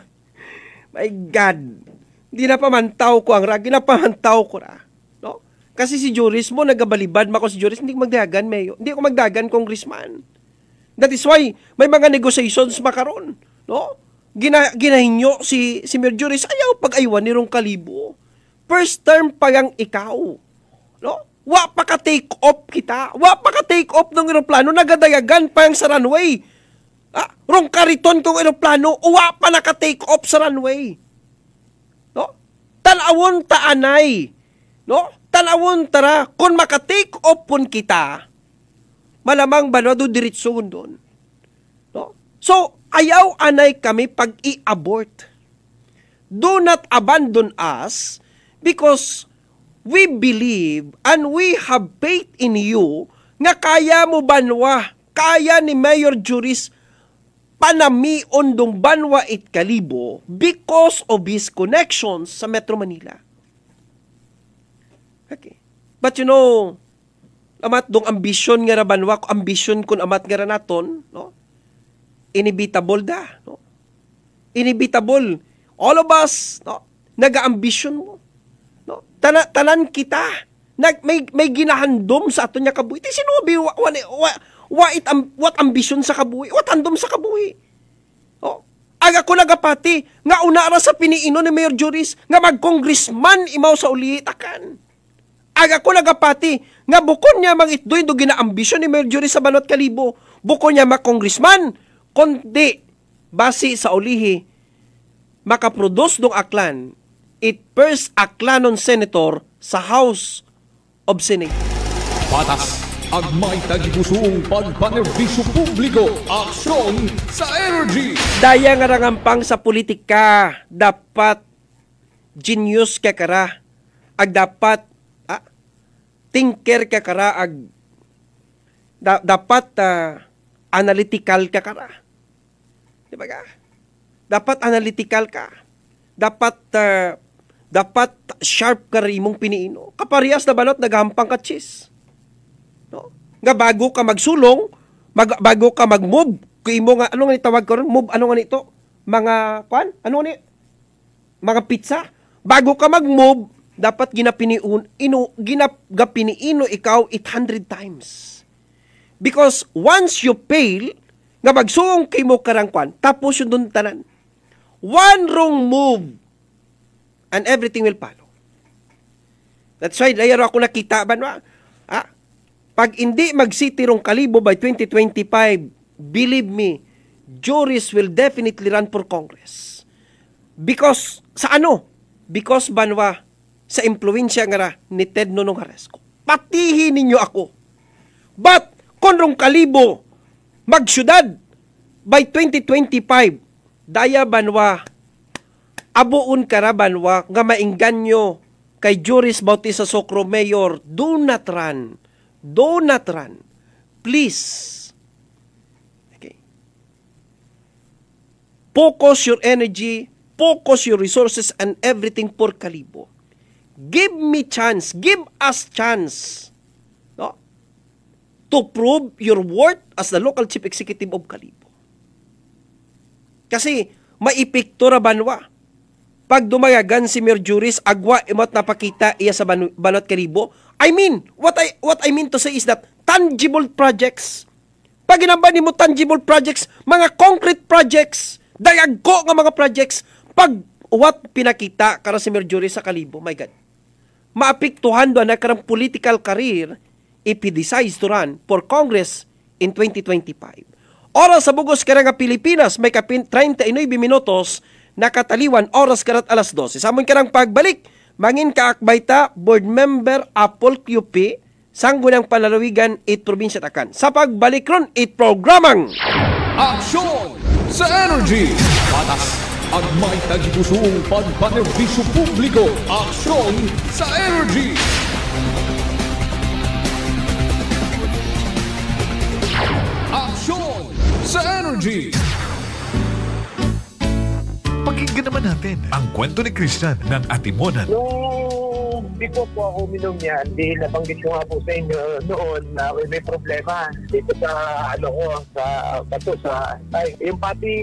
My God. Ginapamantaw ko ang ra. Ginapamantaw ko ra. No? Kasi si Joris mo, nagabalibad mako si Joris, hindi ko magdagan, Mayo. Hindi ko magdagan, congressman. That is why, may mga negotiations makaron. No? ginahinyo si Mayor Juris, ayaw pag-aywan ni Ron Calibo. First term pa yang ikaw. No? Wa pa ka take off kita. Wa pa ka take off ng eroplano, nagadayagan pa yang sa runway. Rong kariton kong eroplano, wa pa naka-take off sa runway. No? Tanawon ta anay. No? Tanawon tara, kung maka-take off pun kita, malamang ba do diretso doon. No? So, ayaw anay kami pag i-abort. Do not abandon us because we believe and we have faith in you nga kaya mo banwa, kaya ni Mayor Juris panamion dong Banwa it Calibo because of his connections sa Metro Manila. Okay. But you know, amat dong ambisyon nga ra Banwa, ambisyon kun amat nga ra naton, no? Inevitable da, no? Inevitable. All of us, no? Naga-ambisyon mo, no? Tanan kita may ginahandom sa aton nya kabuhi. Ti sinubi what ambisyon sa kabuhi? What handom sa kabuhi? Oh, aga ko nagapati nga una ra sa piniino ni Mayor Juris nga mag-congressman imaw sa ulitakan. Aga ko nagapati nga bukon niya mangitdoy do ginaambisyon ni Mayor Juris sa Banwa it Calibo. Bukon niya mag-congressman kundi base sa ulihi makaproduce dong aklan, it first aklanon senator sa House of Senate. Patas ang may tagipusong pagpanerbisyo publiko, aksyon sa energy. Daya nga rangampang sa politika, dapat genius ka kara, ag dapat thinker ka kara, ag dapat analytical ka kara. Di ba ka? Dapat analytical ka. Dapat sharp ka rin mong piniino. Kaparehas na balot, naghampang ka cheese. No? Nga bago ka magsulong, bago ka mag-move, imo nga, ano nga nitawag ko rin? Move, ano nga nito? Mga, kwan? Ano nga ni? Mga pizza? Bago ka mag-move, dapat ginapiniino ikaw 800 times. Because once you fail, nga magsuong kay mo karang kwan, tapos yun dun tanan. One wrong move, and everything will follow. That's why, layaro ako nakita, Banwa. Pag hindi mag-city Ron Calibo by 2025, believe me, Juris will definitely run for Congress. Because, sa ano? Because, Banwa, sa impluensya nga ni Ted Nonong Haresco. Patihin ninyo ako. But, kung Ron Calibo magsyudad by 2025, daya Banwa, abuon kara Banwa, nga maingganyo kay Juris Bautista Socro Mayor, do not run. Do not run. Please. Okay. Focus your energy, focus your resources and everything for Calibo. Give me chance, give us chance, no? To prove your worth as the local chief executive of Calibo. Kasi maipikto ra Banwa. Pag dumayagan si Mayor Juris, agwa imot napakita iya sa Banwa it Calibo. I mean, what I mean to say is that tangible projects. Pag ginamban mo tangible projects, mga concrete projects, dayagko nga mga projects, pag what pinakita kara si Mayor Juris sa Calibo, my God. Maapiktuhan doon na karang political career if he decides to run for Congress in 2025. Oras sa bugos kara nga Pilipinas, may 39 minutos, nakataliwan oras karat alas 12. Samon karang pagbalik, mangin kaakbay ta, board member Apple QP, sanggunang palalawigan, 8 probinsya takan. Sa pagbalik ron, 8 programang Aksyon sa energy. Patas ang may tagipusong pagpanerbisyo publiko, aksyon sa energy. Aksyon sa energy. Pakinggan naman natin ang kwento ni Christian ng Atimonan. Nung before po ako uminom yan, di nabanggit ko nga po sa inyo noon na may problema dito sa sa bato sa tay. Yung pati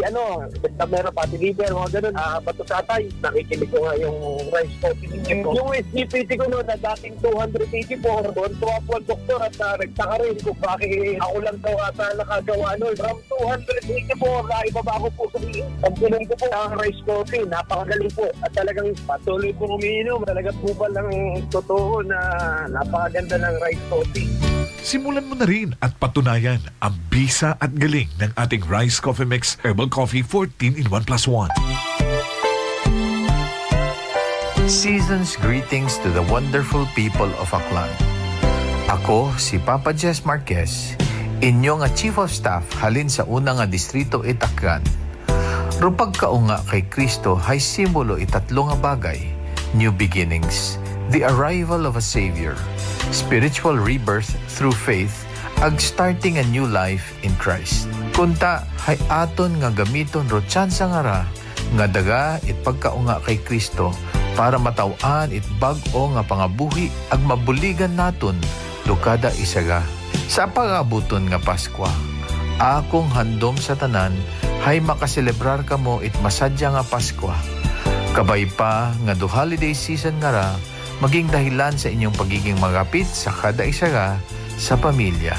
basta meron pati liver, mga ganun, bato sa tay. Nakikinig ko nga yung rice coffee ninyo. Yung SGPT ko noon na dating 284, doon tuwa po ang doktor at nagtaka rin kung bakit ako lang daw ata nakagawa noon. From 284, naibaba ko po sa pagpunan ko po ang rice coffee. Napakagaling po at talagang patuloy po umiinom. Talaga po ba lang totoo na napakaganda ng rice coffee. Simulan mo na rin at patunayan ang bisa at galing ng ating Rice Coffee Mix Herbal Coffee 14 in 1+1. Season's greetings to the wonderful people of Aklan. Ako si Papa Jess Marquez, inyo nga Chief of Staff halin sa una nga distrito Itakgan. Rupag kaunga kay Kristo hay simbolo itatlo nga bagay: new beginnings, the arrival of a Savior, spiritual rebirth through faith, ag starting a new life in Christ. Kunta hay aton nga gamiton ro tsansa nga ra nga daga it pagkaunga kay Kristo para mataw-an it bag-o nga pangabuhi ag mabuligan naton lukada isaga. Sa pag-abuton nga Paskwa, akong handom sa tanan hay makaselebrar kamo it masadya nga Paskwa. Kabay pa nga do holiday season nga ra, maging dahilan sa inyong pagiging magapit sa kada isaga sa pamilya.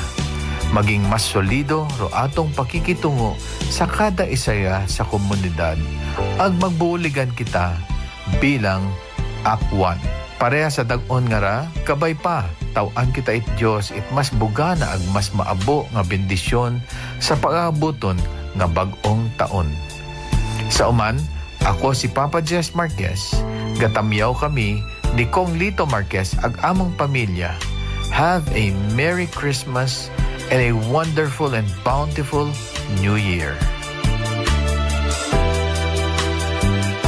Maging mas solido ro atong pakikitungo sa kada isaga sa komunidad. Ag magbuuligan kita bilang Akwan. Pareha sa dag-on nga ra, kabay pa, tawan kita it Diyos it mas bugana ag mas maabo nga bendisyon sa pag-aabuton nga bag-ong taon. Sa uman, ako si Papa Jess Marquez, gatamyaw kami ni Kong Lito Marquez ag among pamilya. Have a Merry Christmas and a wonderful and bountiful New Year.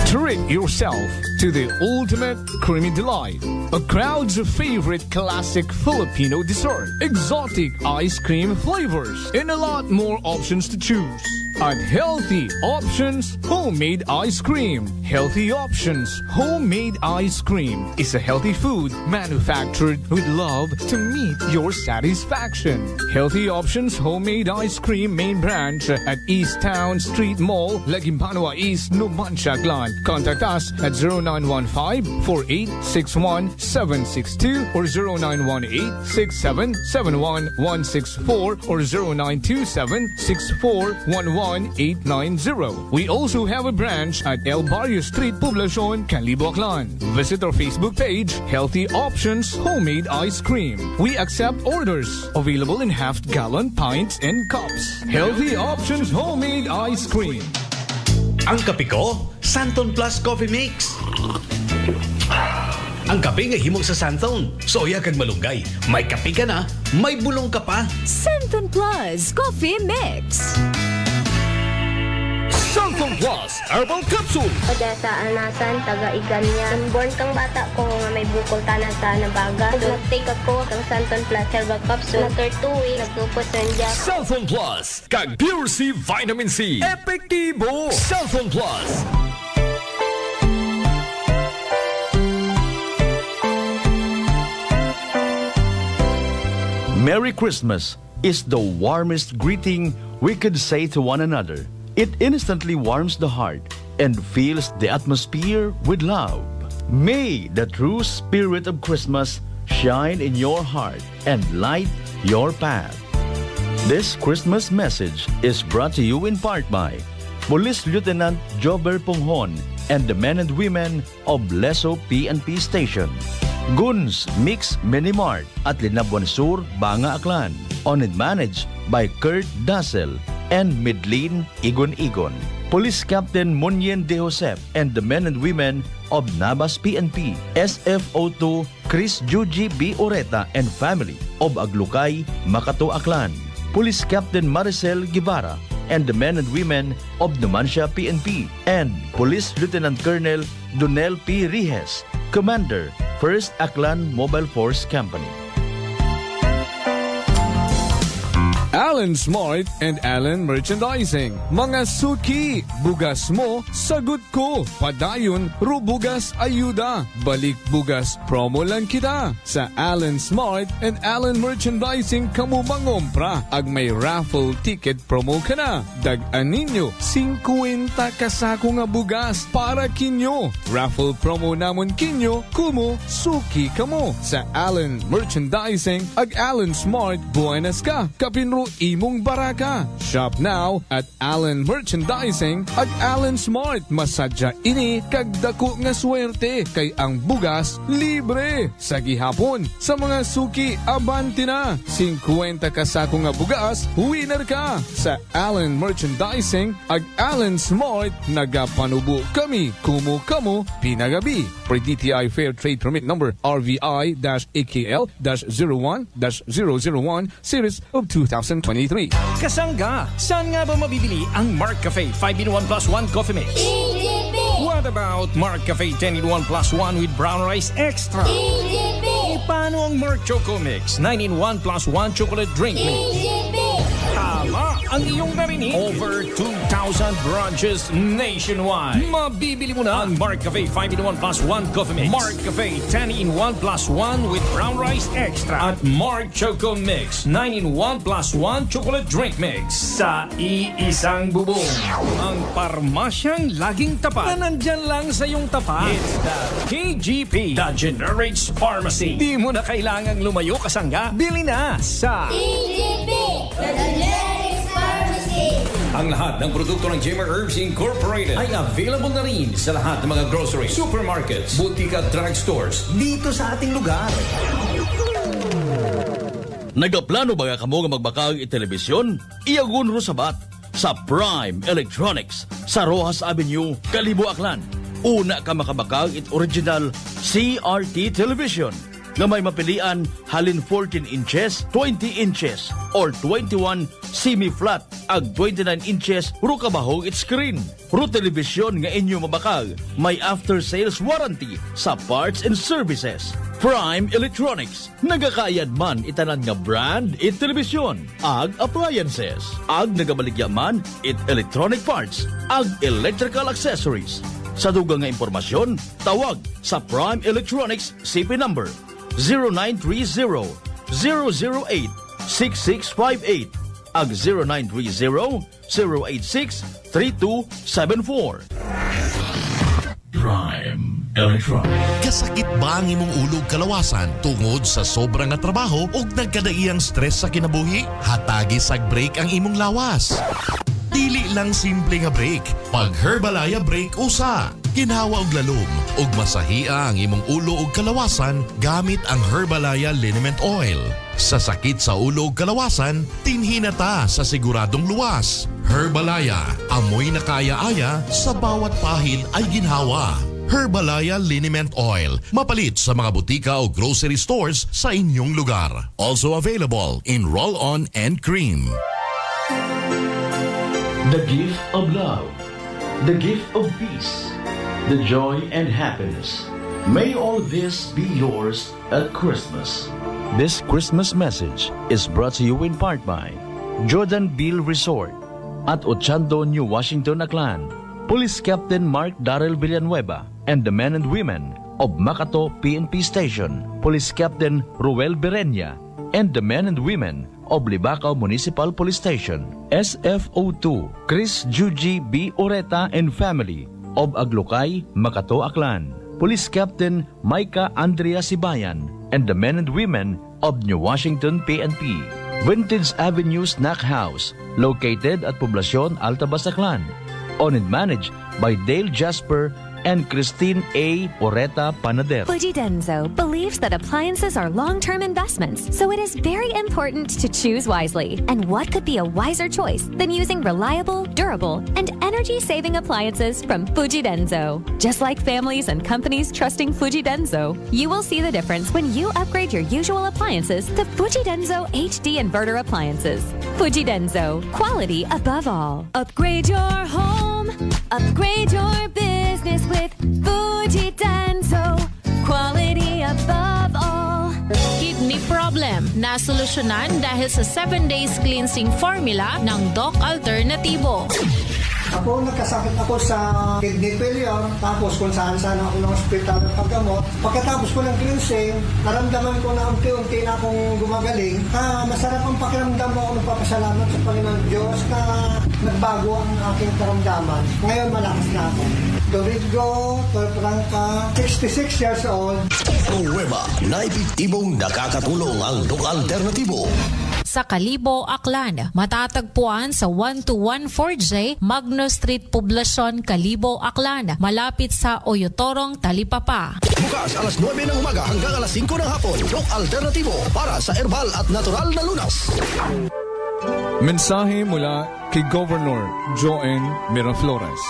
Treat yourself to the ultimate creamy delight. A crowd's favorite classic Filipino dessert. Exotic ice cream flavors and a lot more options to choose. At Healthy Options Homemade Ice Cream. Healthy Options Homemade Ice Cream is a healthy food manufactured with love to meet your satisfaction. Healthy Options Homemade Ice Cream main branch at East Town Street Mall, Legimpanua East, Numancia, Aklan. Contact us at 0915-4861-762 or 0918-6771-164 or 0927-6411-890. We also have a branch at El Barrio Street, Poblacion, Canlibo, Aklan. Visit our Facebook page, Healthy Options Homemade Ice Cream. We accept orders. Available in half-gallon pints and cups. Healthy Options Homemade Ice Cream. Ang kape ko, Santon Plus Coffee Mix. Ang kape nga himog sa Santon, soya kag malunggay. May kape ka na, may bulong ka pa. Santon Plus Coffee Mix. Santon Plus Herbal Capsule. Pada sa anasan, taga-igan niya. Born kang bata ko nga may bukol tanan sa nabaga. Nag-take ako kang Santon Plus Herbal Capsule. After 2 weeks, nagtupos na niya. Santon Plus kag Pure C Vitamin C. Epektibo! Santon Plus. Merry Christmas is the warmest greeting we could say to one another. It instantly warms the heart and fills the atmosphere with love. May the true spirit of Christmas shine in your heart and light your path. This Christmas message is brought to you in part by Police Lieutenant Jober Ponghon and the men and women of Leso PNP Station. Guns Mix Mini Mart at Linabuan Sur, Banga, Aklan. Owned and managed by Kurt Dassel and Midlin Igon. Police Captain Munyen De Josep and the men and women of Nabas PNP. SFO2 Chris Juji B. Oreta and family of Aglukay, Makato, Aklan. Police Captain Maricel Guevara and the men and women of Numancia PNP. And Police Lieutenant Colonel Donel P. Rijes, Commander, 1st Aklan Mobile Force Company. Alan Smart and Alan Merchandising. Mga suki, bugas mo, sagot ko. Padayon, rubugas ayuda. Balik bugas, promo lang kita. Sa Alan Smart and Alan Merchandising kamo mangompra. Ag may raffle ticket promo ka na. Dag-an ninyo, 50 kasako nga bugas para kinyo. Raffle promo namon kinyo, kumo, suki kamo. Sa Alan Merchandising ag Alan Smart, buenas ka. Kapinro imong baraka. Shop now at Alan Merchandising ag Alan Smart. Masadya ini kagdako nga swerte kay ang bugas libre. Sa gihapon, sa mga suki, abanti na. 50 kasako nga bugas, winner ka. Sa Alan Merchandising ag Alan Smart, nagapanubo kami. Kumo kamo, pinagabi. Per DTI Fair Trade Permit Number RVI-AKL-01-001 Series of 2023. Kasangga, saan nga ba mabibili ang Mark Cafe 5-in-1 plus 1 coffee mix? What about Mark Cafe 10-in-1 plus 1 with brown rice extra? Paano ang Mark Choco Mix 9-in-1 plus 1 chocolate drink mix? Tama ang iyong narinig. Over 2,000 branches nationwide. Mabibili mo na ang Mark Cafe 5-in-1 plus 1 coffee mix, Mark Cafe 10-in-1 plus 1 with brown rice extra, at Mark Choco Mix 9-in-1 plus 1 chocolate drink mix sa iisang bubong. Ang parmasyang laging tapat na nandyan lang sa iyong tapat. It's the KGP, the Generics Pharmacy. Di mo na kailangang lumayo, kasangga. Bili na sa KGP, the Generics Pharmacy. Ang lahat ng produkto ng Jimmer Herbs Incorporated ay available na rin sa lahat ng mga grocery, supermarkets, butika at drugstores dito sa ating lugar. Nagaplano ba ka mo nga magbakag i-telebisyon? Iyagun ro sabat sa Prime Electronics sa Rojas Avenue, Kalibo, Aklan. Una ka makabakag it original CRT television na may mapilian halin 14 inches, 20 inches, or 21 semi-flat ag 29 inches ro kabahog it screen. Ro television nga inyo mabakag may after-sales warranty sa parts and services. Prime Electronics, nagakayad man itanan nga brand it television, ag appliances, ag nagabaligya man it electronic parts, ag electrical accessories. Sa dugang nga impormasyon, tawag sa Prime Electronics CP number 0930-008-6658 ag 0930-086-3274. Prime Electronics. Kasakit ba ang imong ulog kalawasan tungod sa sobrang nga trabaho o nagkadaiyang stress sa kinabuhi? Hatagi sag break ang imong lawas. Dili lang simple nga break. Pag Herbalaya break usa. Ginhawa og lalom ug masahia ang imong ulo ug kalawasan gamit ang Herbalaya Liniment Oil. Sa sakit sa ulo ug kalawasan, tinhinata sa siguradong luwas. Herbalaya, amoy na kaya-aya sa bawat pahid ay ginhawa. Herbalaya Liniment Oil, mapalit sa mga butika o grocery stores sa inyong lugar. Also available in roll-on and cream. The gift of love, the gift of peace, the joy and happiness. May all this be yours at Christmas. This Christmas message is brought to you in part by Jordan Beale Resort at Ochando, New Washington, Aklan. Police Captain Mark Darrell Villanueva and the men and women of Makato PNP Station. Police Captain Ruel Berenya and the men and women of Libacao Municipal Police Station. SFO2 Chris Juji B. Oreta and family of Aglocay, Makato, Aklan. Police Captain Micah Andrea Sibayan and the men and women of New Washington PNP. Vintage Avenue Snack House located at Poblacion, Altabas, Aklan. Owned and managed by Dale Jasper and Christine A. Oreta Panadero. Fuji Denso believes that appliances are long-term investments, so it is very important to choose wisely. And what could be a wiser choice than using reliable, durable, and energy-saving appliances from Fuji Denso? Just like families and companies trusting Fuji Denso, you will see the difference when you upgrade your usual appliances to Fuji Denso HD inverter appliances. Fuji Denso, quality above all. Upgrade your home, upgrade your business with Fuji Denso, quality above all. Kidney problem. problem na solusyonan dahil sa 7 days cleansing formula ng Doc Alternativo. Ako, nagkasakit ako sa kidney failure, tapos kung saan-saan ako ng hospital ng paggamot. Pagkatapos ko ng cleansing, naramdaman ko na unti-unti na akong gumagaling. Masarap ang pakiramdam mo. Ako nagpapasalamat sa Panginoon Diyos na nagbago ang aking karamdaman. Ngayon, malakas na ako. Domingo, Torprangka, 66 years old. Nueva na epektibong nakakatulong ang Doc Alternativo. Sa Kalibo, Aklan, matatagpuan sa 1214J Magno Street, Poblacion, Kalibo, Aklan, malapit sa Oyotorong, Talipapa. Bukas alas 9 ng umaga hanggang alas 5 ng hapon. Doc Alternativo para sa herbal at natural na lunas. Mensahe mula kay Governor Joen Miraflores.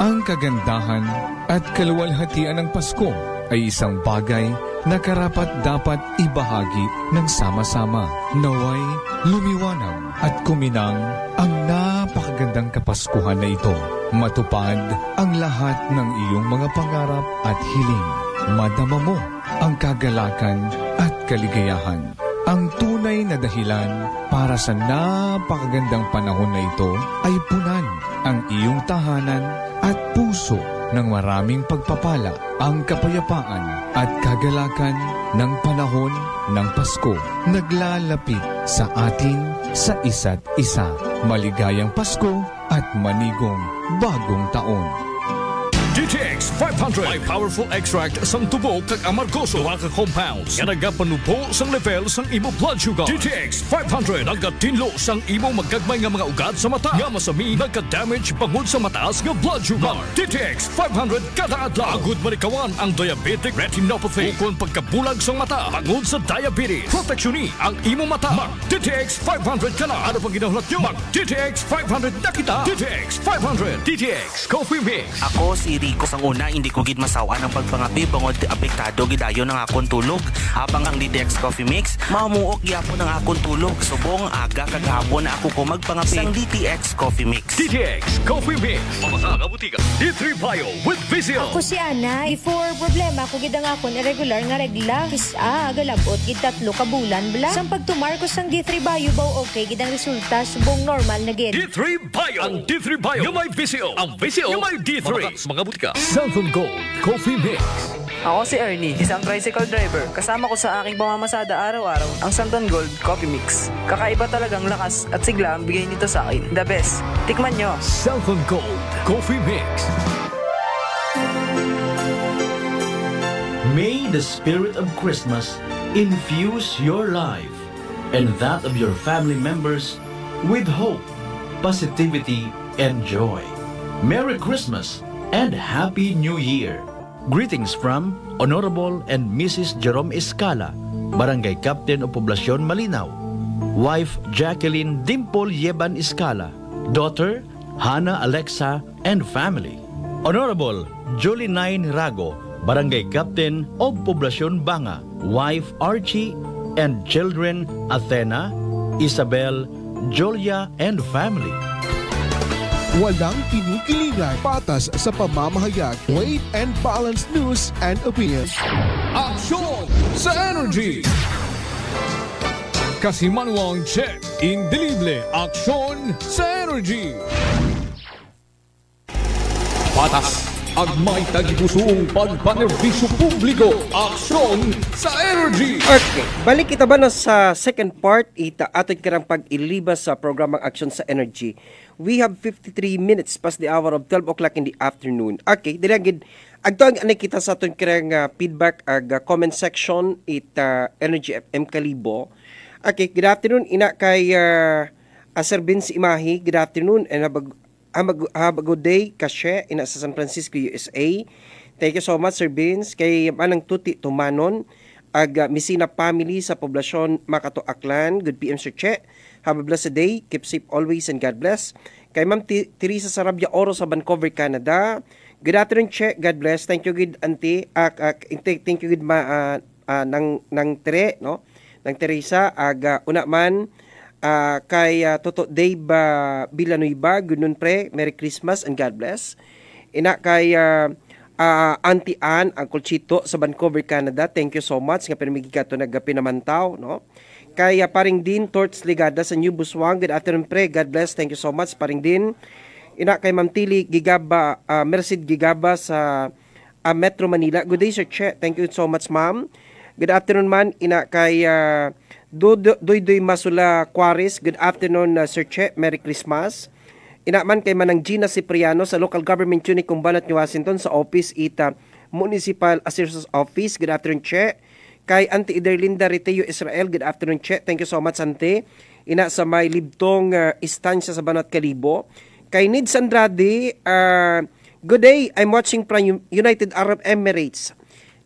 Ang kagandahan at kaluwalhatian ng Pasko ay isang bagay na karapat-dapat ibahagi ng sama-sama. Naway lumiwanag at kuminang ang napakagandang Kapaskuhan na ito. Matupad ang lahat ng iyong mga pangarap at hiling. Madama mo ang kagalakan at kaligayahan. Ang tunay na dahilan para sa napakagandang panahon na ito ay punan ang iyong tahanan at puso ng maraming pagpapala, ang kapayapaan at kagalakan ng panahon ng Pasko. Naglalapit sa atin sa isa't isa. Maligayang Pasko at manigong bagong taon. DTX 500 may powerful extract sang tubo kag amargoso duha ka compounds nga nagapanubo sang level sang imo blood sugar. DTX 500 nagatinlo sang imo magagmay nga mga ugat sa mata nga masami nagka-damage bangod sa mataas nga blood sugar. DTX 500 kada adlaw agud manikawan ang diabetic retinopathy ukon pagkabulag sang mata bangod sa diabetes. Proteksyon ang imo mata. Mag DTX 500 kana. Ano pang ginahulot nyo? Mag DTX 500 na kita. DTX 500 DTX Coffee Mix. Ako si Rico sang una, hindi ko gid masawa ng pagpangapi bangod apektado gidayon ang akong tulog. Habang ang DTX Coffee Mix mamuok gyapon ang akong tulog. Subong aga kagahapon na ako ko magpangapi sang DTX Coffee Mix. DTX Coffee Mix. Mamasa ka butika. D3 Bio with Vizio. Ako si Ana. Before problema ko gid ang akong irregular nga regla. Kisa galabot gid 3 ka bulan bla. Sang pagtumar ko sang D3 Bio baw okay gid ang resulta subong normal na gid. D3 Bio. Ang D3 Bio yung may Vizio. Ang Vizio yung may D3. Mga butika. Southern Gold Coffee Mix. Ako si Ernie, isang tricycle driver. Kasama ko sa aking pamamasada araw-araw ang Santon Gold Coffee Mix. Kakaiba talagang lakas at sigla ang bigay nito sa akin. The best. Tikman nyo. Santon Gold Coffee Mix. May the spirit of Christmas infuse your life and that of your family members with hope, positivity, and joy. Merry Christmas and Happy New Year! Greetings from Honorable and Mrs. Jerome Escala, Barangay Captain of Poblacion, Malinaw. Wife Jacqueline Dimple Yeban Escala. Daughter Hannah Alexa and family. Honorable Julie Nine Rago, Barangay Captain of Poblacion, Banga. Wife Archie and children Athena, Isabel, Julia and family. Walang kinikilingan, patas sa pamamahayag, weight and balance news and opinions. Aksyon sa Energy! Kasimanwang check, indelible, aksyon sa Energy! Patas ang may tagipusong pagpanerbisyo publiko, aksyon sa Energy! Okay, balik kita ba na sa second part, ita atin ka ng pag-ilibas sa programang Aksyon sa Energy. We have 53 minutes past the hour of 12 o'clock in the afternoon. Okay, dilagid, agtong anay kita sa atin kirang feedback ag comment section ita Energy FM Kalibo. Okay, good afternoon, ina kay Sir Vince Imahi, good afternoon, and have a good day, Kashe, ina sa San Francisco, USA. Thank you so much, Sir Vince. Kay Manang Tuti Tumanon, ag Misina family sa Poblacion, Makato, Aklan. Good PM, Sir Che. Have a blessed day. Keep safe always and God bless. Kay Ma'am Teresa Sarabia Oro sa Vancouver, Canada. Good afternoon, Che. God bless. Thank you, good auntie. Thank you, good nang Tere, no? Nang Teresa, una man, kay Toto Dave Villanueva, good noon pre, Merry Christmas and God bless. Ina kay Auntie Ann, Uncle Chito sa Vancouver, Canada. Thank you so much nga pinamigi ka to nagpinamantaw, no? Kaya paring din Torts Ligada sa New Buswang. Good afternoon, pre. God bless. Thank you so much. Paring din ina kay Ma'am Tili Gigaba, Merced Gigaba sa Metro Manila. Good day, Sir Che. Thank you so much, ma'am. Good afternoon man ina kay Doy Masula Quaris. Good afternoon, Sir Che. Merry Christmas. Inaman kay Manang Gina Cipriano sa Local Government Unit Kumbalat, New Washington sa Office Ita Municipal Assessor's Office. Good afternoon, Che. Kay Auntie Iderlinda Riteo Israel. Good afternoon, Che. Thank you so much, Auntie. Ina sa may libtong istansya sa Banat Kalibo. Kay Nids Andrade, good day. I'm watching from United Arab Emirates.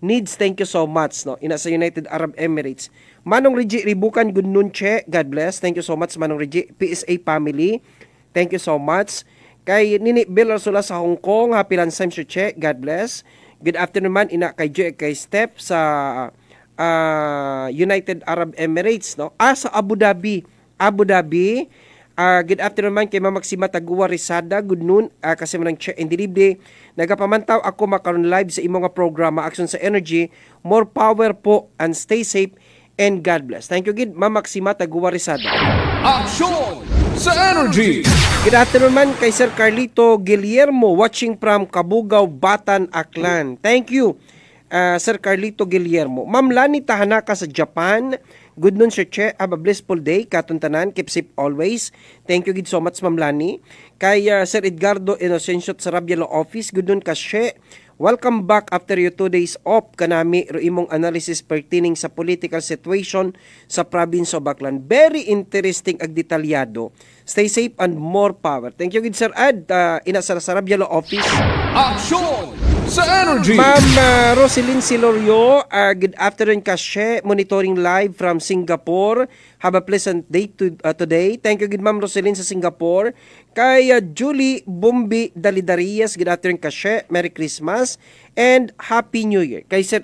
Needs, thank you so much. No? Ina sa United Arab Emirates. Manong Regi Ribukan, good noon, Che. God bless. Thank you so much, Manong Regi. PSA family, thank you so much. Kay Nini Bill Rasula sa Hong Kong, happy lunch time, Sir Che. God bless. Good afternoon man, ina kay Joy, kay Steph sa United Arab Emirates. No? Sa Abu Dhabi. Good afternoon man kay Mamaksima Taguwa Rizada. Good noon. Kasi manang Che and Delivery. Nagapamantaw ako makaroon live sa imong programa Action sa Energy. More power po and stay safe and God bless. Thank you, Gid. Ma'am Maxima Taguwa Rizada. Action sa Energy! Good afternoon man kay Sir Carlito Guillermo watching from Kabugao, Batan, Aklan. Thank you, Sir Carlito Guillermo. Ma'am Lani Tahanaka sa Japan. Good noon, Sir Che. Have a blissful day. Katuntanan. Keep safe always. Thank you, Gid, so much, Ma'am Lani. Kay Sir Edgardo Inocencio sa Rabia Law Office. Good noon, Kashe. Welcome back after your 2 days off. Kanami, imong analysis pertaining sa political situation sa province of Aklan. Very interesting ag detalyado. Stay safe and more power. Thank you, Gid, Sir Ad. Ina sa Rabia Law Office. Action sa Energy! Ma'am Roselyn Silorio, good afternoon, Kashe. Monitoring live from Singapore. Have a pleasant day today. Thank you, good Ma'am Roselyn sa Singapore. Kay Julie Bumbi Dalidarias, good afternoon, Kashe. Merry Christmas and Happy New Year. Kay Sir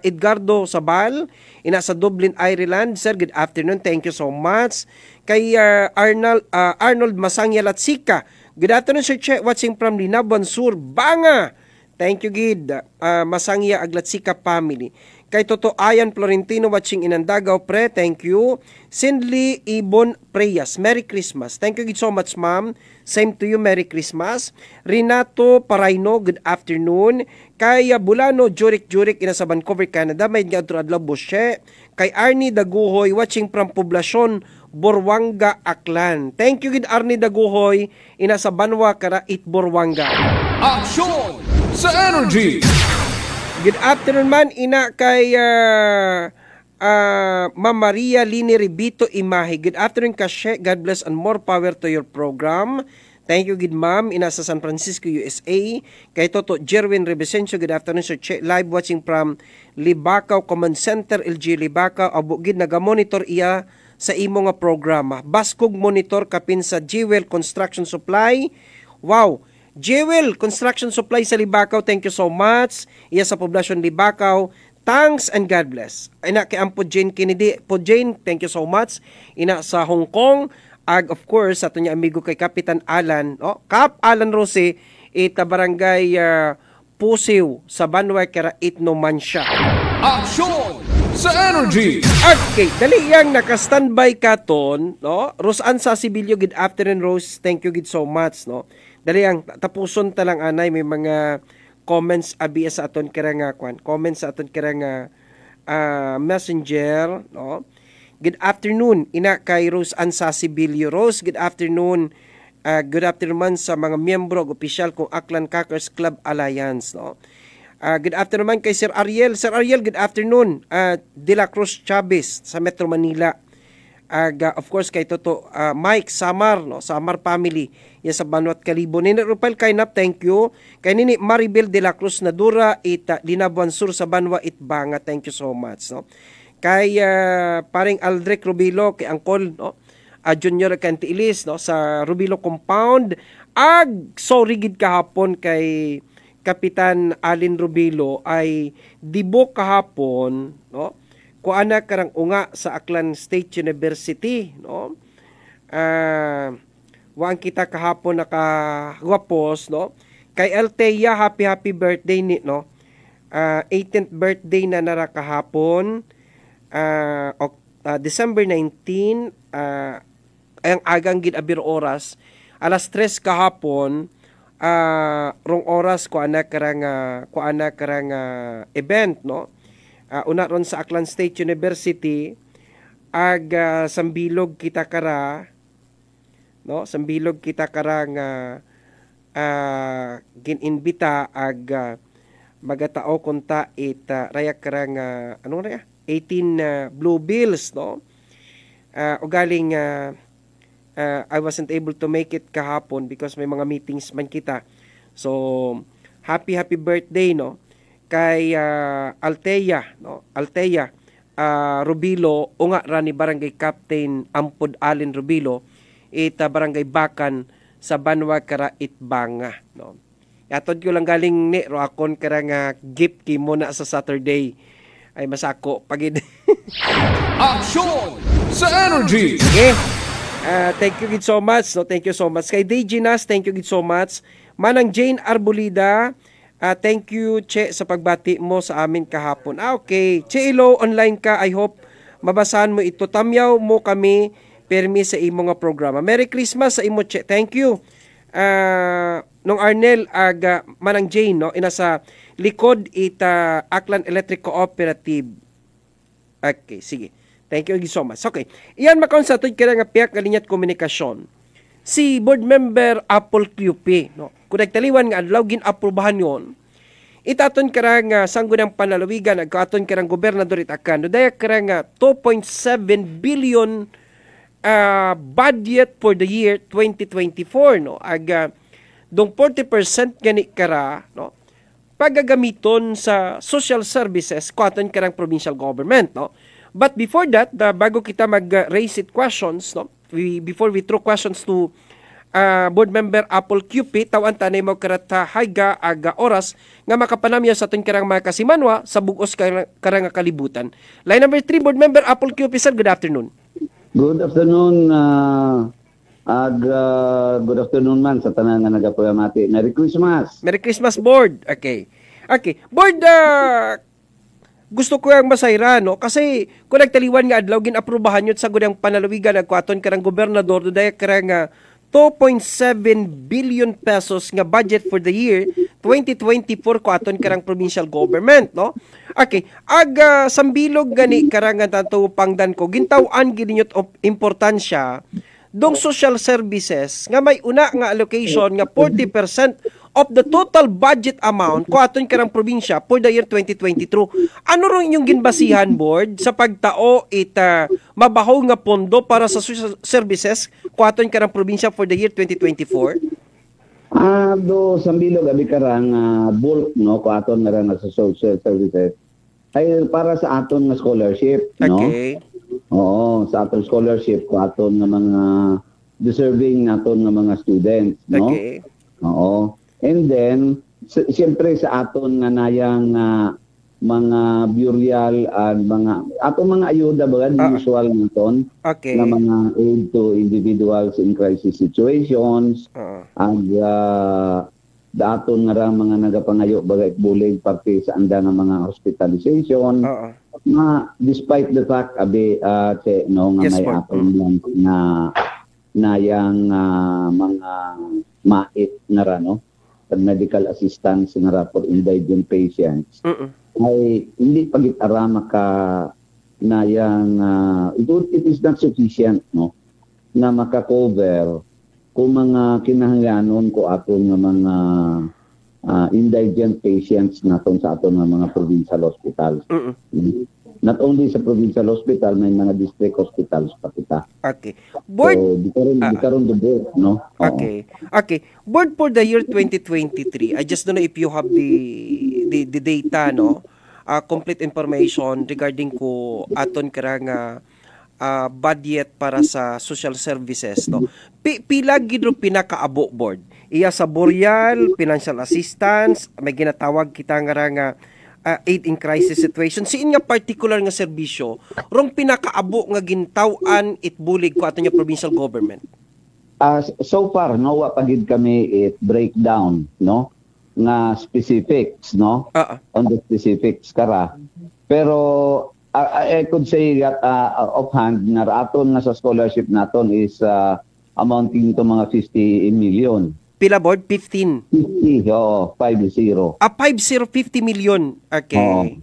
Edgardo Sabal, ina sa Dublin, Ireland. Sir, good afternoon. Thank you so much. Kay Arnold Masangya Latsika, good afternoon, Sir Che. Watching from Linaban Sur, Banga. Thank you, Gid. Masangya Aglatsika family. Kay Toto Ayan Florentino watching Inandagaw, pre. Thank you. Cindy Ibon Preyas. Merry Christmas. Thank you, Gid, so much, ma'am. Same to you. Merry Christmas. Renato Paraino, good afternoon. Kay Bulano Jurik ina sa Vancouver, Canada. May nga Adlaw Boshe. Kay Arnie Daguhoy watching from Poblacion, Borwanga, Aklan. Thank you, Gid, Arnie Daguhoy ina sa Banwa, Karait, Borwanga. Action sa Energy! Good afternoon man, ina kay Ma'am Maria Lini Ribito Imahe. Good afternoon, Kashe. God bless and more power to your program. Thank you, good ma'am. Ina sa San Francisco, USA. Kay Toto Jerwin Rebesencio. Good afternoon, Sir Che. Live watching from Libacao Command Center, LG Libacao. Abugid naga-monitor iya sa imo nga programa. Baskog monitor kapin sa Jewel Construction Supply. Wow! Jewel Construction Supply sa Libacao, thank you so much. Iya sa poblasyon Libacao, thanks and God bless. Ina kay Ampo Jane Kennedy, po Jane, thank you so much. Ina sa Hong Kong, of course, ato niya amigo kay Kapitan Alan, Kap Alan Rose, ita barangay Pusiw sa Banwa, Karait, Numancia. Action sa Energy! Okay, dali yang naka-standby ka ton, Roseanne sa Sibilio, good afternoon, Rose. Thank you, good so much, Dali ang tapuson talang anay, may mga comments abi sa aton karang comments sa aton karang messenger, Good afternoon ina kay Rose Ansa Sibilio. Rose, good afternoon. Good afternoon man sa mga miyembro ug opisyal kong Aklan Kackers Club Alliance, good afternoon man kay Sir Ariel. Sir Ariel, good afternoon. De La Cruz Chavez sa Metro Manila. Of course kay Toto Mike Samar, Samar family ya sa Banwat Kalibo. Nini Rupal Kainap, thank you. Kay Nini Maribel de la Cruz Nadura ita Linabuan Sur sa Banwa Itbanga, thank you so much, Kay paring Aldrich Rubilo, kay Angkol, Junior Cantiilis, sa Rubilo Compound. So rigid kahapon kay Kapitan Alin Rubilo ay dibok kahapon, kuana karang unga sa Aklan State University, Waan kita kahapon nakagwapos, Kay Althea, happy birthday ni, no? 18th birthday na narakahapon. December 19, ang agang ginabir oras, alas 3 kahapon, rong oras ko ana karang event, no? Una ron sa Aklan State University, sambilog kita kara, no? Sambilog kita karang gininbita magatao kunta rayak karang anong raya? 18 Blue Bills, no? Ugaling I wasn't able to make it kahapon because may mga meetings man kita. So happy birthday, no? Kay Althea, no? Althea Rubilo, unga ra ni Barangay Captain Ampod Allen Rubilo, barangay Bakan sa Banwa Kara Itbanga, no? Yatod ko lang galing ni roakon karang gift ki mo na sa Saturday ay masako pagid. Action sa energy. Okay. Thank you so much, no? Thank you so much kay Dejinas, thank you so much. Manang Jane Arbolida, thank you Che sa pagbati mo sa amin kahapon. Okay, Che Ilo, online ka. I hope mabasahan mo ito. Tamyaw mo kami permi sa imo nga programa. Merry Christmas sa imo Che. Thank you. Nung Arnel Manang Jane, no, ina sa likod Aklan Electric Cooperative. Okay, sige. Thank you so much. Okay. Iyan makonsatod kaya nga piyak kalinyat komunikasyon. Si board member Apple QP, no, kung nagtaliwan nga adlaw gin-aprobahan yon, itaton karang sanggunang panalawigan nagkaaton karang gobernador itakan. Daya karang 2.7 billion budget for the year 2024, no. Dong 40% gani kara, no, paggagamiton sa social services kuaton karang provincial government, no. But before that, bago kita mag-raise it questions, no, before we throw questions to board member Apple QP, tawan tanay mo karata hayga aga oras nga makapanamya sa aton karang mga kasimanwa sa bugos karang kalibutan. Line number 3, board member Apple QP, sir, good afternoon. Good afternoon, good afternoon man sa tanan nga nagapagamati. Merry Christmas. Merry Christmas, board. Okay. Okay. Board, gusto ko yung masayra, no? Kasi kung nagtaliwan nga adlaw, gin-aprobahan yun sa gudang panalawigan, nagkwaton karang gobernador, dahil karang 2.7 billion pesos nga budget for the year 2024 kwaton karang provincial government, no? Okay, sambilog gani karang tanto pangdan ko gintawan gininyot of importansya dong social services nga may una nga allocation nga 40% of the total budget amount kwaton karang probinsya for the year 2022. Ano ron inyong ginbasihan, board, sa pagtao mabahaw nga pondo para sa social services kwaton karang probinsya for the year 2024? Do sambilog abi karang bulk, no, kwaton nga na sa social services ay para sa aton nga scholarship, no? Okay. Oo, sa aton scholarship kwaton nga mga deserving naton nga mga students, no? Okay. Oo. And then siyempre sa aton nga nayang mga burial at mga atong mga ayuda ba usual naton, okay, na mga aid to individuals in crisis situations, daton nga ra mga nagapangayo bagay bulig parte sa anda nga mga hospitalization, despite the fact che, no, nga yes, may atong na nayang mga mait nga ra, no, medical assistance nga ra for indigent patients, ay hindi pagit-ara maka nayang it is not sufficient, no, na maka-cover kung mga kinahanglanon ko aton nga mga indigent patients naton sa aton nga mga provincial hospitals. Not only sa provincial hospital, may mga district hospitals pa kita. Okay. Board, so, di karon the no? Okay. Okay. Board, for the year 2023, I just don't know if you have the data, no? Complete information regarding ko aton karang budget para sa social services, no? Pila gid pinakaabo, board? Iya sa burial, financial assistance, may ginatawag kita nga aid in crisis situation. Siin nga particular nga serbisyo rong pinakaabo nga gintawan itbulig ko aton nga provincial government? So far, no, wa pagid kami it breakdown, no? nga specifics, no? On the specifics kara. Pero I could say that offhand nga aton nga sa scholarship naton is amounting to mga 50 million. Pila board? 15? 50, 50. 50, 50 million. Okay.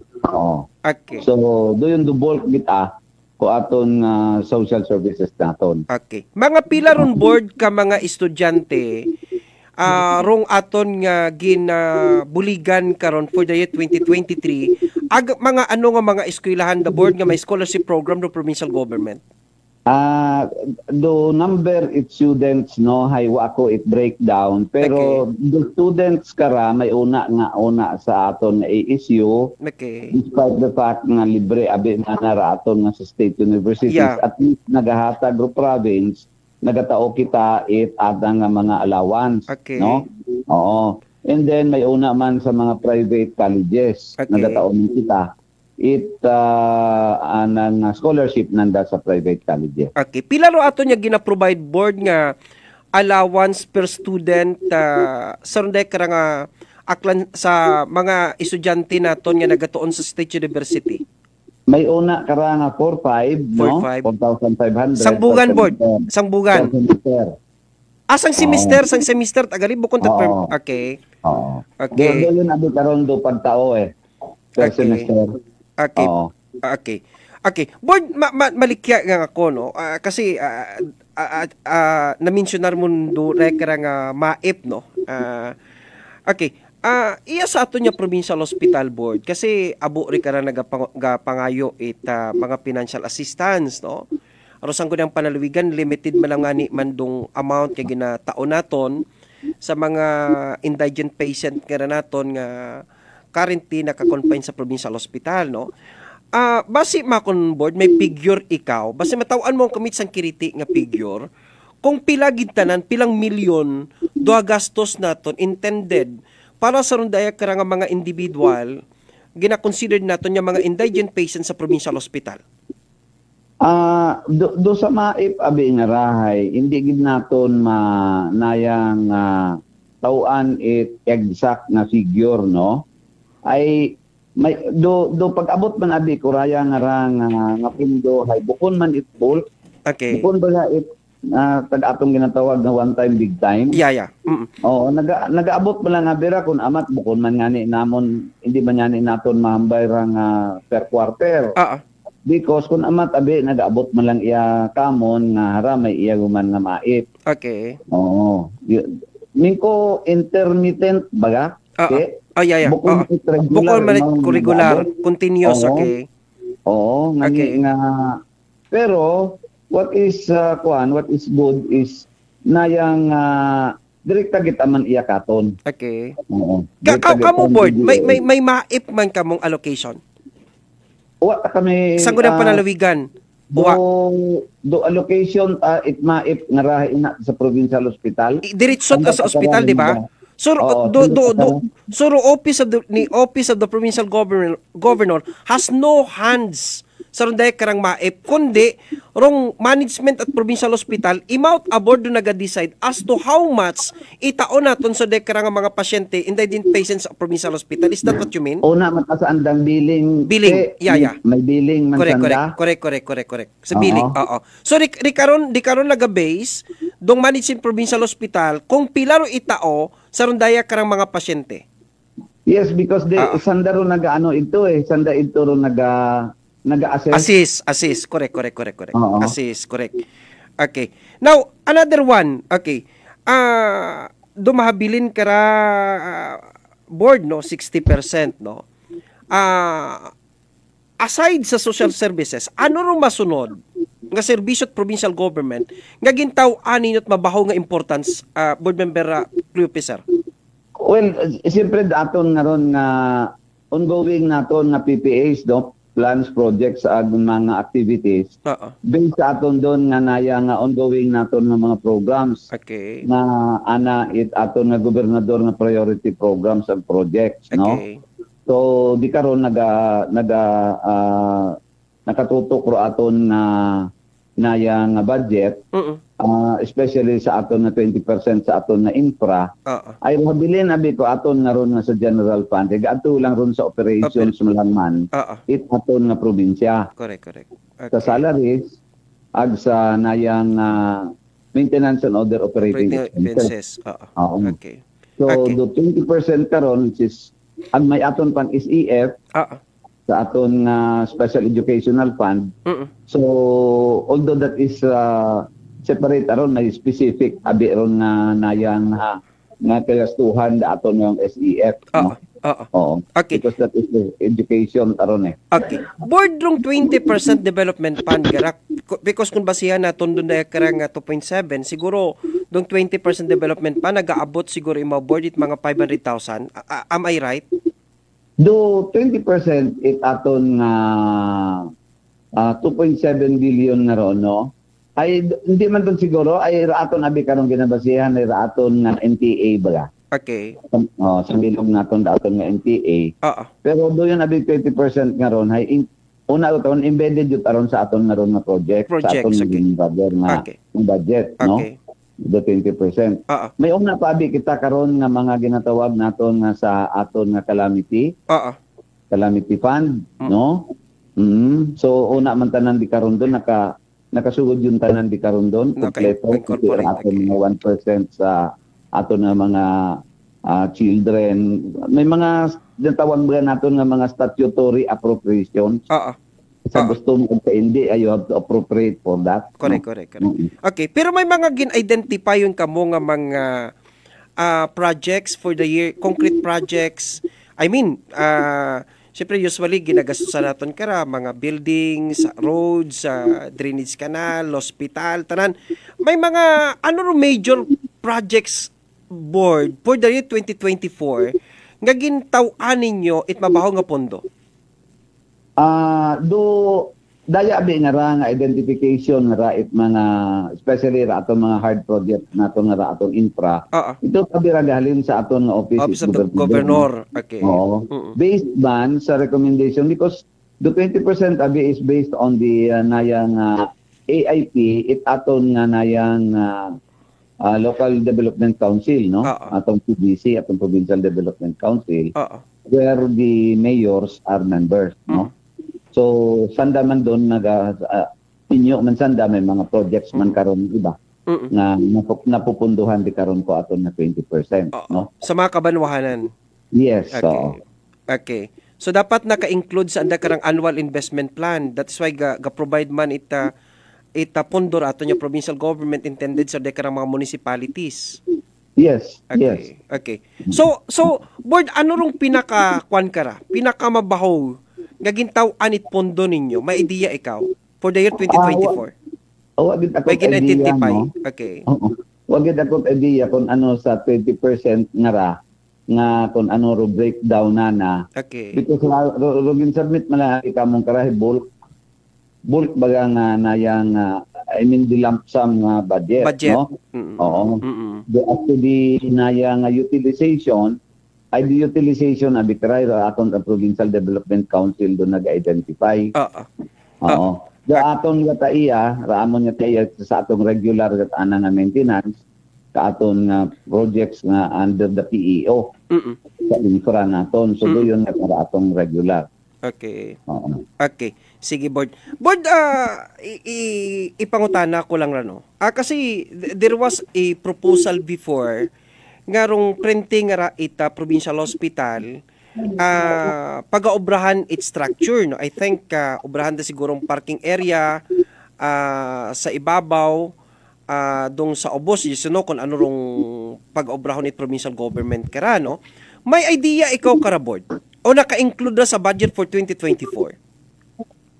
Okay. So, doon the bulk kita ko aton social services naton. Okay. Mga pila ron board ka mga estudyante rong aton nga ginabuligan karon for the year 2023 mga ano nga mga eskwelahan the board nga may scholarship program do provincial government? The number of students, no, haywa ako it breakdown. Pero the students kara may una sa aton na ASU. Despite the fact nga libre abi na naraton nga sa state universities. At least nagahatag ro province, nagatao kita it atang nga mga allowance. No? Oo. And then may una man sa mga private colleges. Nagatao kita. Anang scholarship nanda sa private college. Okay. Pila ro ato niya gina-provide board nga allowance per student sa runday kara nga aklan sa mga estudyante naton nga nagatuon sa State University? May una kara nga 4,500, no? 4,500. Sangbugan board. Sangbugan. Sang semester, sang semester tagali bukod ta. Okay. Okay. Doon abi karon do pagtao per semester. Okay. Okay. Board, malikya nga ako, no? Kasi, na-mentionar mo do rekara nga maip, no? Okay. Iya sa ato niya provincial hospital board kasi abo ri kara nagapangayo mga financial assistance, no? Arosan ko niyang panalawigan, limited man lang ni mandong amount kay ginataon naton sa mga indigent patient nga naton nga currently naka-confine sa provincial hospital, no? Basi makon board, may figure ikaw. Basi matawan mo ang kamit sang kiriti nga figure. Kung pila gintanan, pilang milyon do gastos naton intended para sa rundaya kara nga mga individual gina-consider naton nga mga indigent patients sa provincial hospital. Do sa maip abi nga rahay, hindi gid naton manayang tauan it exact na figure, no? Ay may do pag-abot man abi kuraya nga pindo hay bukon man it bulk. Okay. Bukon ba it tag-atong ginatawag na one time big time. Yeah. Oo, nagaabot man lang abira kun amat bukon man ngani namon hindi man ngani naton mahambay ra nga per quarter. Because kun amat abi nagaabot man lang iya kamon nga hara may iya guman nga maip. Okay. Oo. Mingko intermittent baga. Okay. Bukol man regular, continuous, okay. Oo, nga pero what is good is nayang direkta kita man iya katon. Okay. Oo. Kamo board, may maip man kamong allocation. Wa kami sa gudang panalawigan. Do allocation it maip nga rahay ina sa provincial hospital. Diretsot sa ospital, di ba? So office of the provincial governor has no hands sa runday karang maip kundi rong management at provincial hospital imount aboard do naga-decide as to how much itaon naton sa karang mga pasyente indigent patients sa provincial hospital. Is that what you mean? Una man sa andang billing. Yeah. May billing man sanda. Correct. Sa billing. Oo. So di karon naga-base dong management provincial hospital kung pila ro itao sa rundaya karang mga pasyente. Yes, because sanda ro nagaano ito sanda ito ro nag-assist. Assist. Correct. Assist, correct. Okay. Now, another one. Okay. Dumahabilin kara board, no? 60%, no? Aside sa social services, ano ro masunod nga serbisyo at provincial government nga gintaw aninot mabaho nga importance board member officer? Well, siyempre aton nga ron nga ongoing naton nga PPAs, no? Plans, projects, mga activities. Based sa aton doon nga naya nga ongoing naton nga mga programs. Okay. Na aton nga gobernador nga priority programs and projects, no? So di karon nakatutok ro aton nayang budget, especially sa aton na 20% sa aton na infra, ay mabilin abi ko aton nga ron nga sa general fund, ato lang ron sa operations lang man, it aton nga probinsya. Correct. Okay. Sa salaries, ag sa nayang maintenance and other operating expenses. Okay. So, do 20% karon, which is, ang may aton pan is EF, sa aton special educational fund. So, although that is separate aron, may specific abi aron na nayang nga kagastuhan da aton yung SEF. Okay. Because that is the education aron Okay. Board rong 20% development fund garak because kung basihan naton doon na karang 2.7 siguro dong 20% development fund nagaabot siguro imo board it mga 500,000. Am I right? Do 20% it aton 2.7 billion na ron, no? Ay hindi man don siguro ay raaton abi karong ginabasihan ay raaton nga NTA baga. Okay. Sa bilog naton daton nga NTA. Pero do yun abi 20% nga ron ay una uton embedded yun aron sa aton nga ron nga project sa aton nga budget, no? Do 20%. May una pa abi kita karon nga mga ginatawag naton nga sa aton nga calamity. Calamity fund, no? So una man tanan di karon don nakasugod yung tanan di karon don kompleto aton nga 1% sa aton nga mga children. May mga ginatawag ba naton nga mga statutory appropriations. Sa gusto mo ka hindi, you have to appropriate for that. Correct. Okay, pero may mga gin-identify yung kamo nga mga projects for the year, concrete projects. I mean, siyempre usually ginagastos sa naton kara mga buildings, roads, drainage canal, hospital, tanan. May mga major projects board for the year 2024 nga gintaw-an ninyo it mabaho nga pondo. Do daya abi nga ra nga identification nga ra it mga especially ra aton mga hard project naton nga ra aton infra. Ito abi ra gahalin sa aton nga office of the governor. Okay. Based man sa recommendation because the 20% abi is based on the nayang AIP it aton nga nayang Local Development Council, no? Atong PDC, atong Provincial Development Council, where the mayors are members, no? So, sanda man doon inyo man sanda may mga projects man karon iba na napupunduhan di karon ko aton na 20%, no? Sa mga kabanwahanan. Yes, Okay. So dapat naka-include sa anda karang annual investment plan. That's why ga-provide man ita pondor ato nya provincial government intended sa karang mga municipalities. Yes. Okay. So board ano rong pinakamabaho nga gintaw-an it pondo ninyo? May idea ikaw for the year 2024? Wagid ako identify. Okay. Wagid ako idea kung ano sa 20% nga kung ano ro breakdown na. Okay. Because rogin submit man ika mong karahi bulk baga nga nayang the lump sum budget, no? As to the nayang utilization the utilization arbitray aton ang Provincial Development Council do nag-identify. Da aton nga taiya, raamon nga taiya sa atong regular gat ana nga maintenance ka aton nga projects nga under the PEO. Sa infra naton. So doon nga para atong regular. Okay. Okay. Sige, board. Board, ipangutana ko lang rano. Kasi there was a proposal before nga rong printing nga ita provincial hospital pag-obrahan its structure, no? I think obrahan da sigurong parking area sa ibabaw dong sa obos no kung ano rong pag-obrahon it provincial government kara, no? May idea ikaw kara board o naka-include na sa budget for 2024?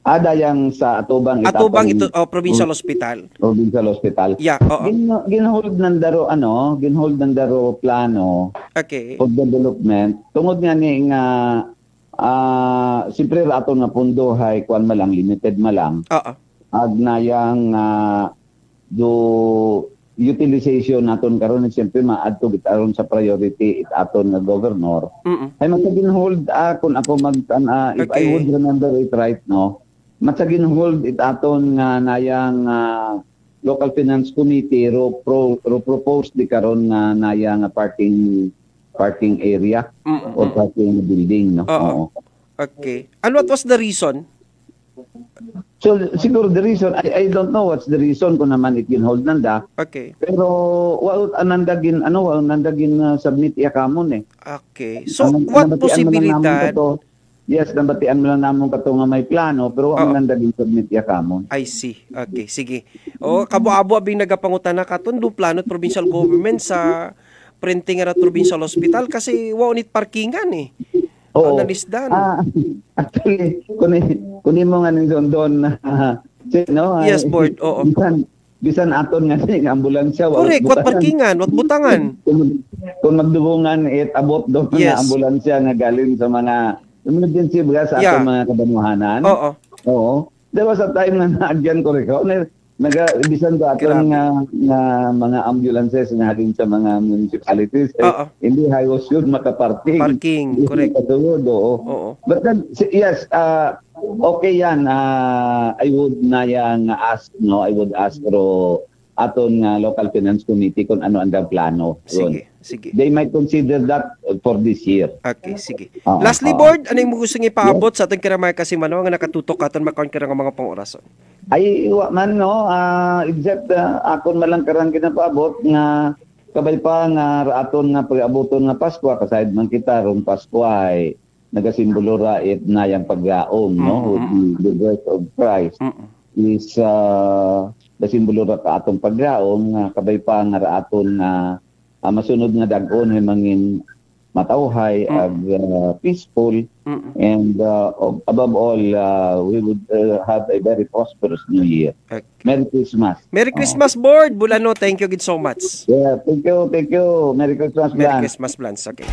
Yang sa Atubang ito provincial hospital. Provincial hospital. Yeah, ginhold ng daro plano. Okay. For development. Tungod nga ni nga siyempre ato nga pundo hay kuan malang limited malang. Ag na yang do utilization naton karon siyempre maadto bitaron sa priority it aton nga governor. Ay magka-ginhold kun ako if I would remember it right, no. matsagin hold it aton nga nayang local finance committee ro propose di karon nga nayang parking area or parking building, no? Oo. Okay. And what was the reason? So siguro the reason, I don't know what's the reason kung naman it hold nanda. Okay. Pero nandagin submit iya kamon eh. Okay. So what posibilidad? Yes, nabatian mo lang namon kato nga may plano pero ang nandagin submit iya kamon. I see. Okay, sige. O kabo-abo abing nagapangutana katon do plano provincial government sa printing at provincial hospital kasi wow nit parkingan eh. Oo. Nalisdan. Actually, kunin mo nga ng doon no? Yes, board. Oo. Bisan aton nga ng ambulansya. Correct, wat parkingan, wat butangan. Kung magdubungan abot doon na ambulansya nga galing sa mga emergency ba sa ating mga kabanuhanan. Oo. There was a time na naagyan ko rin ko. Bisan ko aton nga mga ambulances na halin sa mga municipalities. Hindi hayos yun makaparking. Parking, correct. Oo. But then, yes, okay yan. I would ask aton nga local finance committee kung ano ang plano. Sige. They might consider that for this year. Okay, sige. Lastly, board, ano yung gusto nga ipaabot sa ating kiramay kasi mano nga nakatutok aton makaon kira nga mga pang-orason? Ay, man, no? Except akon malang karang kinapaabot nga kabay pa nga aton nga pag-abuton nga Pasko kasayad man kita rong Pasko ay nagasimbolo ra it na yang paggaom, no? The birth of Christ is nagasimbolo ra ka atong paggaom nga kabay pa nga aton nga masunod nga dag-on ay mangin matawhay peaceful and above all we would have a very prosperous new year. Okay. Merry Christmas. Merry Christmas, board. Bulano, thank you so much. Yeah, thank you. Merry Christmas, Blans. Merry Christmas, Blans. Okay.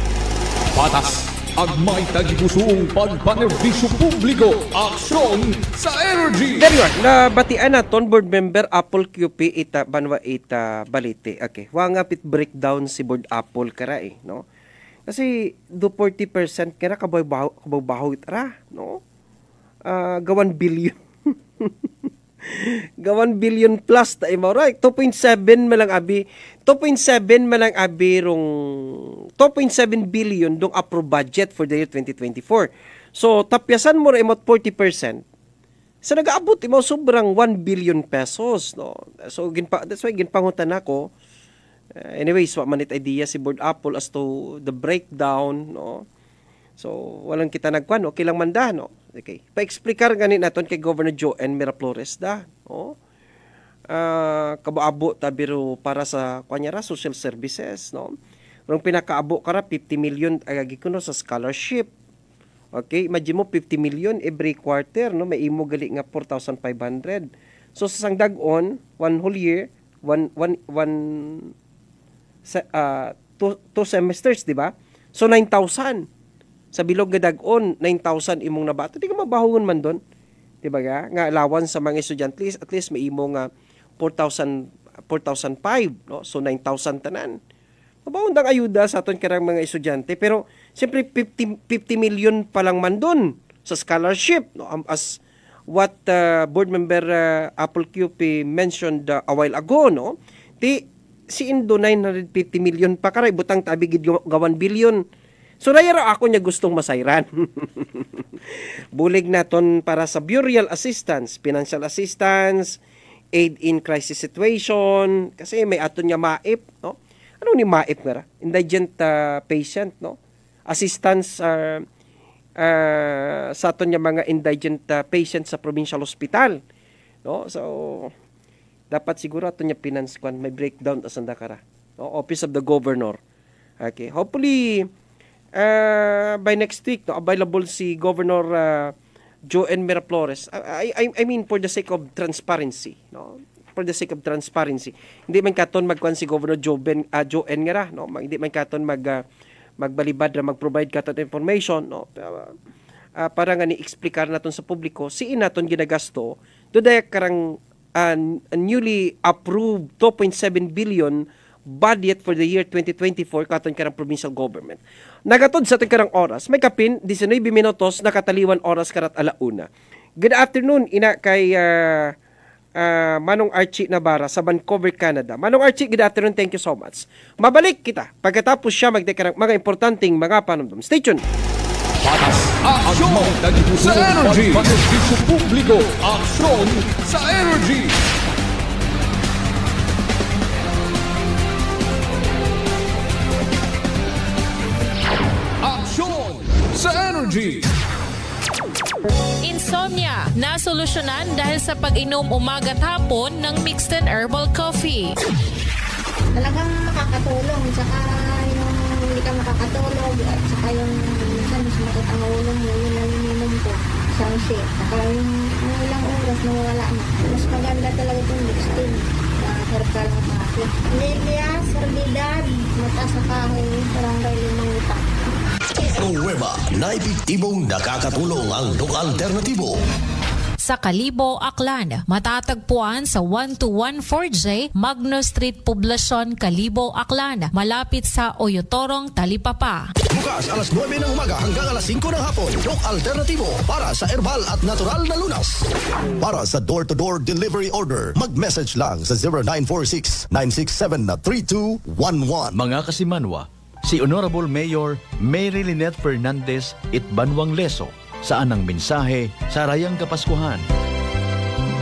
Patas, agmay tagipusong pagpanerbisyo publiko, aksyon sa energy. There you are. Nabatian naton board member Apple QP banwa balite. Okay. Wangapit breakdown si board Apple kara no? Kasi do 40% kaya kabaw itra, no? Gawan billion. Gawan billion plus ta imo right. 2.7 malang abi rong 2.7 billion dong approved budget for the year 2024. So tapyasan mo ra imot 40%. Sa nagaabot imo sobrang 1 billion pesos, no? So that's why ginpangutan nako. Anyways, what manit idea si Board Apple as to the breakdown, no? So, walang kita nagkuan, okay lang manda, no? Okay. Pa-explicar ganin naton kay Governor Joen Miraflores da, no? Kabaabo tabiro para sa kuanyara social services, no? Rong pinakaabo kara 50 million agagi kuno sa scholarship. Okay, imagine mo 50 million every quarter, no? May imo gali nga 4,500. So sa sang dag-on, one whole year, two semesters, di ba? So 9,000. Sa bilog nga dag-on, 9,000 imong nabato. Di ka mabahungon man doon. Di ba ga? Nga allowance sa mga estudyante, at least may imong 4,500, no? So 9,000 tanan. Mabahon dang ayuda sa aton karang mga estudyante, pero siyempre 50 million pa lang man doon sa scholarship, no? As what board member Apple QP mentioned a while ago, no? Si Indo 950 million pa karay butang tabi gid gawan billion. So rayara ako niya gustong masayran. Bulig naton para sa burial assistance, financial assistance, aid in crisis situation kasi may aton niya MAIP, no? Ano ni MAIP nga ra? Indigent patient, no? Assistance sa aton niya mga indigent patient sa provincial hospital, no? So dapat siguro ato niya finance kwan may breakdown asanda kara, no? Office of the Governor. Okay, hopefully by next week, no, available si Governor Joen Miraflores. I mean for the sake of transparency, no? For the sake of transparency. Hindi man katon magkuan si Governor Joen nga ra, no? Hindi man katon magbalibad ra mag-provide katon information, no? Para nga ni-explicar naton sa publiko si naton ginagasto do karang newly approved 2.7 billion budget for the year 2024 katon karang provincial government. Nagatod sa ating karang oras, may kapin 19 minutos nakataliwan oras karat alauna. Good afternoon, ina kay Manong Archie Navarra sa Vancouver, Canada. Manong Archie, good afternoon. Thank you so much. Mabalik kita pagkatapos siya magdeka ng mga importanteng mga panumdum. Stay tuned. Aksyon sa Energy. Pagkakisyo publiko. Aksyon sa Energy. Aksyon sa Energy. Insomnia, nasolusyonan dahil sa pag-inom umaga at hapon ng mixed and herbal coffee. Talagang makakatulong, saka yung hindi ka makakatulog, at saka yung minsan mas makit ang ulo mo, yun lang ininom ko, isang shit. Saka yung ilang oras nawala na. Mas maganda talaga itong mixed herbal coffee. Lilia, Soledad, mata sa kahoy, barangay Limangita. Nueva na epektibong nakakatulong ang Doc Alternativo. Sa Kalibo, Aklan, matatagpuan sa 1214J Magno Street, Poblacion, Kalibo, Aklan, malapit sa Oyotorong, Talipapa. Bukas alas 9 ng umaga hanggang alas 5 ng hapon, Doc Alternativo para sa herbal at natural na lunas. Para sa door-to-door delivery order, mag-message lang sa 0946-967-3211. Mga kasimanwa, si Honorable Mayor Mary Lynette Fernandez Itbanwang Leso sa anang mensahe sa Rayang Kapaskuhan.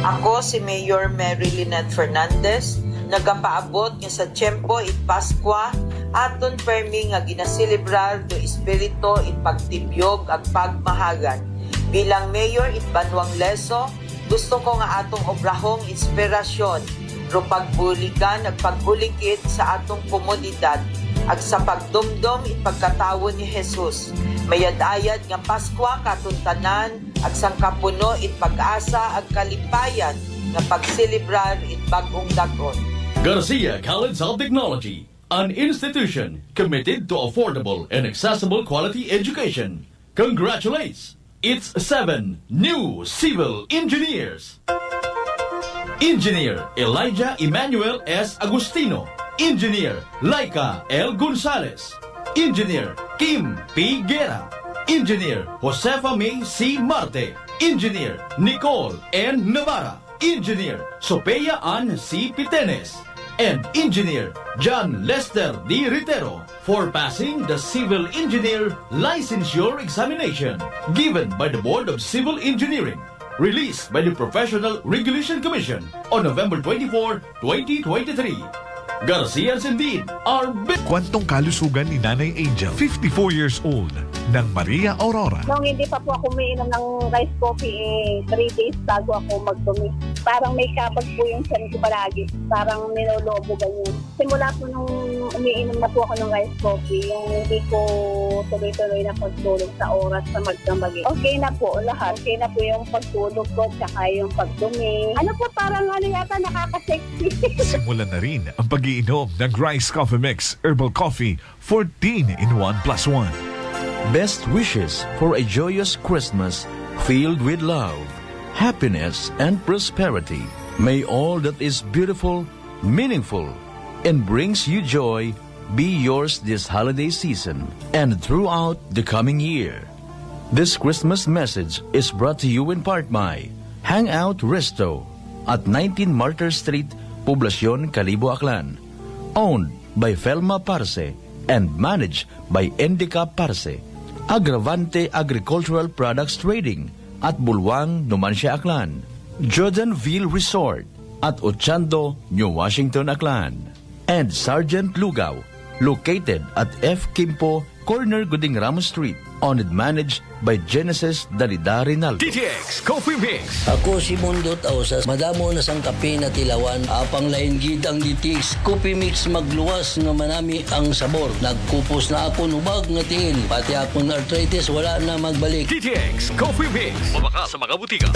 Ako si Mayor Mary Lynette Fernandez, nagapaabot nga sa Tiempo it Pascua aton permi nga ginaselebrar do espiritu it pagtibyog ag pagmahagan. Bilang Mayor Itbanwang Leso, gusto ko nga atong obrahong inspirasyon ro pagbuligan ag pagbulikit sa atong komunidad ag sa pagdumdum ipagkatawo ni Jesus. Mayad-ayad nga Paskwa katuntanan ag sangkapuno it pag-asa ag kalipayan nga pagselebrar it bagong dagon. Garcia College of Technology, an institution committed to affordable and accessible quality education, congratulates its 7 new civil engineers. Engineer Elijah Emmanuel S. Agustino, Engineer Laika L. Gonzalez, Engineer Kim P. Guerra, Engineer Josefa May C. Marte, Engineer Nicole N. Navarra, Engineer Sopeya Ann C. Pitenes, and Engineer John Lester D. Ritero for passing the Civil Engineer Licensure Examination given by the Board of Civil Engineering, released by the Professional Regulation Commission on November 24, 2023. Garcias indeed are big. Kwantong kalusugan ni Nanay Angel, 54 years old, ng Maria Aurora. Nung hindi pa po ako umiinom ng rice coffee, 3 days bago ako magdumi. Parang may kapag po yung tiyan ko palagi. Parang ninolobo ganyan. Simula po nung umiinom na po ako ng rice coffee, yung hindi ko tuloy-tuloy na pagtulog sa oras na magdamagi. Okay na po lahat. Okay na po yung pagtulog ko, tsaka yung pagdumi. Ano po, parang yata nakaka-sexy. Simulan na rin ang pag-iinom ng Rice Coffee Mix Herbal Coffee 14 in 1 plus 1. Best wishes for a joyous Christmas filled with love, happiness, and prosperity. May all that is beautiful, meaningful, and brings you joy be yours this holiday season and throughout the coming year. This Christmas message is brought to you in part by Hangout Resto at 19 Martyr Street, Poblacion, Kalibo, Aklan. Owned by Felma Parse and managed by Endica Parse. Agravante Agricultural Products Trading at Bulwang, Numancia, Aklan. Jordanville Resort at Ochando, New Washington, Aklan. And Sergeant Lugaw, located at F. Kimpo, corner Guding Ramos Street. Owned and managed by Genesis Dalida Rinaldo. DTX Coffee Mix. Ako si Mundot Ausas, madamo na sang kape na tilawan, apang lain gid ang DTX Coffee Mix magluwas nga manami ang sabor. Nagkupos na ako nubag nga tingin, pati akong arthritis wala na magbalik. DTX Coffee Mix. Mabaka sa mga butika.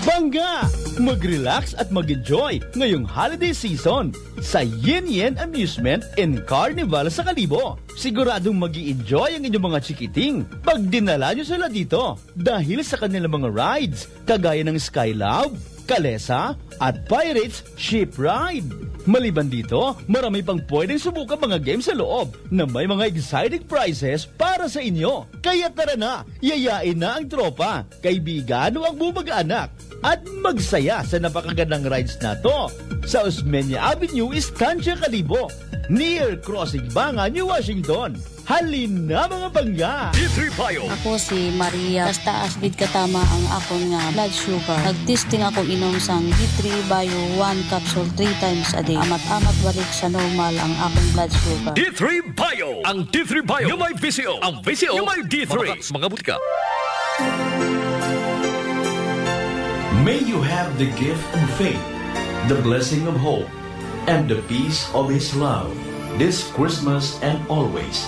Bangga! Mag-relax at mag-enjoy ngayong holiday season sa Yen Yen Amusement and Carnival sa Kalibo. Siguradong mag-i-enjoy ang inyong mga chikiting pag dinala nyo sila dito dahil sa kanilang mga rides kagaya ng Skylove, Kalesa at Pirates Ship Ride. Maliban dito, marami pang pwedeng subukan mga games sa loob na may mga exciting prizes para sa inyo. Kaya tara na, yayain na ang tropa, kaibigan o ang bumag-anak at magsaya sa napakagandang rides na to sa Osmeña Avenue, Estancia, Kalibo, near Crossing Banga, New Washington. Halin na mga bangga! D3 Bio. Ako si Maria. Basta asbid katama ang akon nga blood sugar. Nagtesting ako inom sang D3 Bio 1 capsule 3 times a day. Amat-amat balik sa normal ang akong blood sugar. D3 Bio. Ang D3 Bio yung may VCO. Ang VCO yung may D3. Mga butika. May you have the gift of faith, the blessing of hope, and the peace of His love this Christmas and always.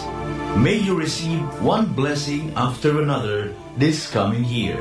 May you receive one blessing after another this coming year.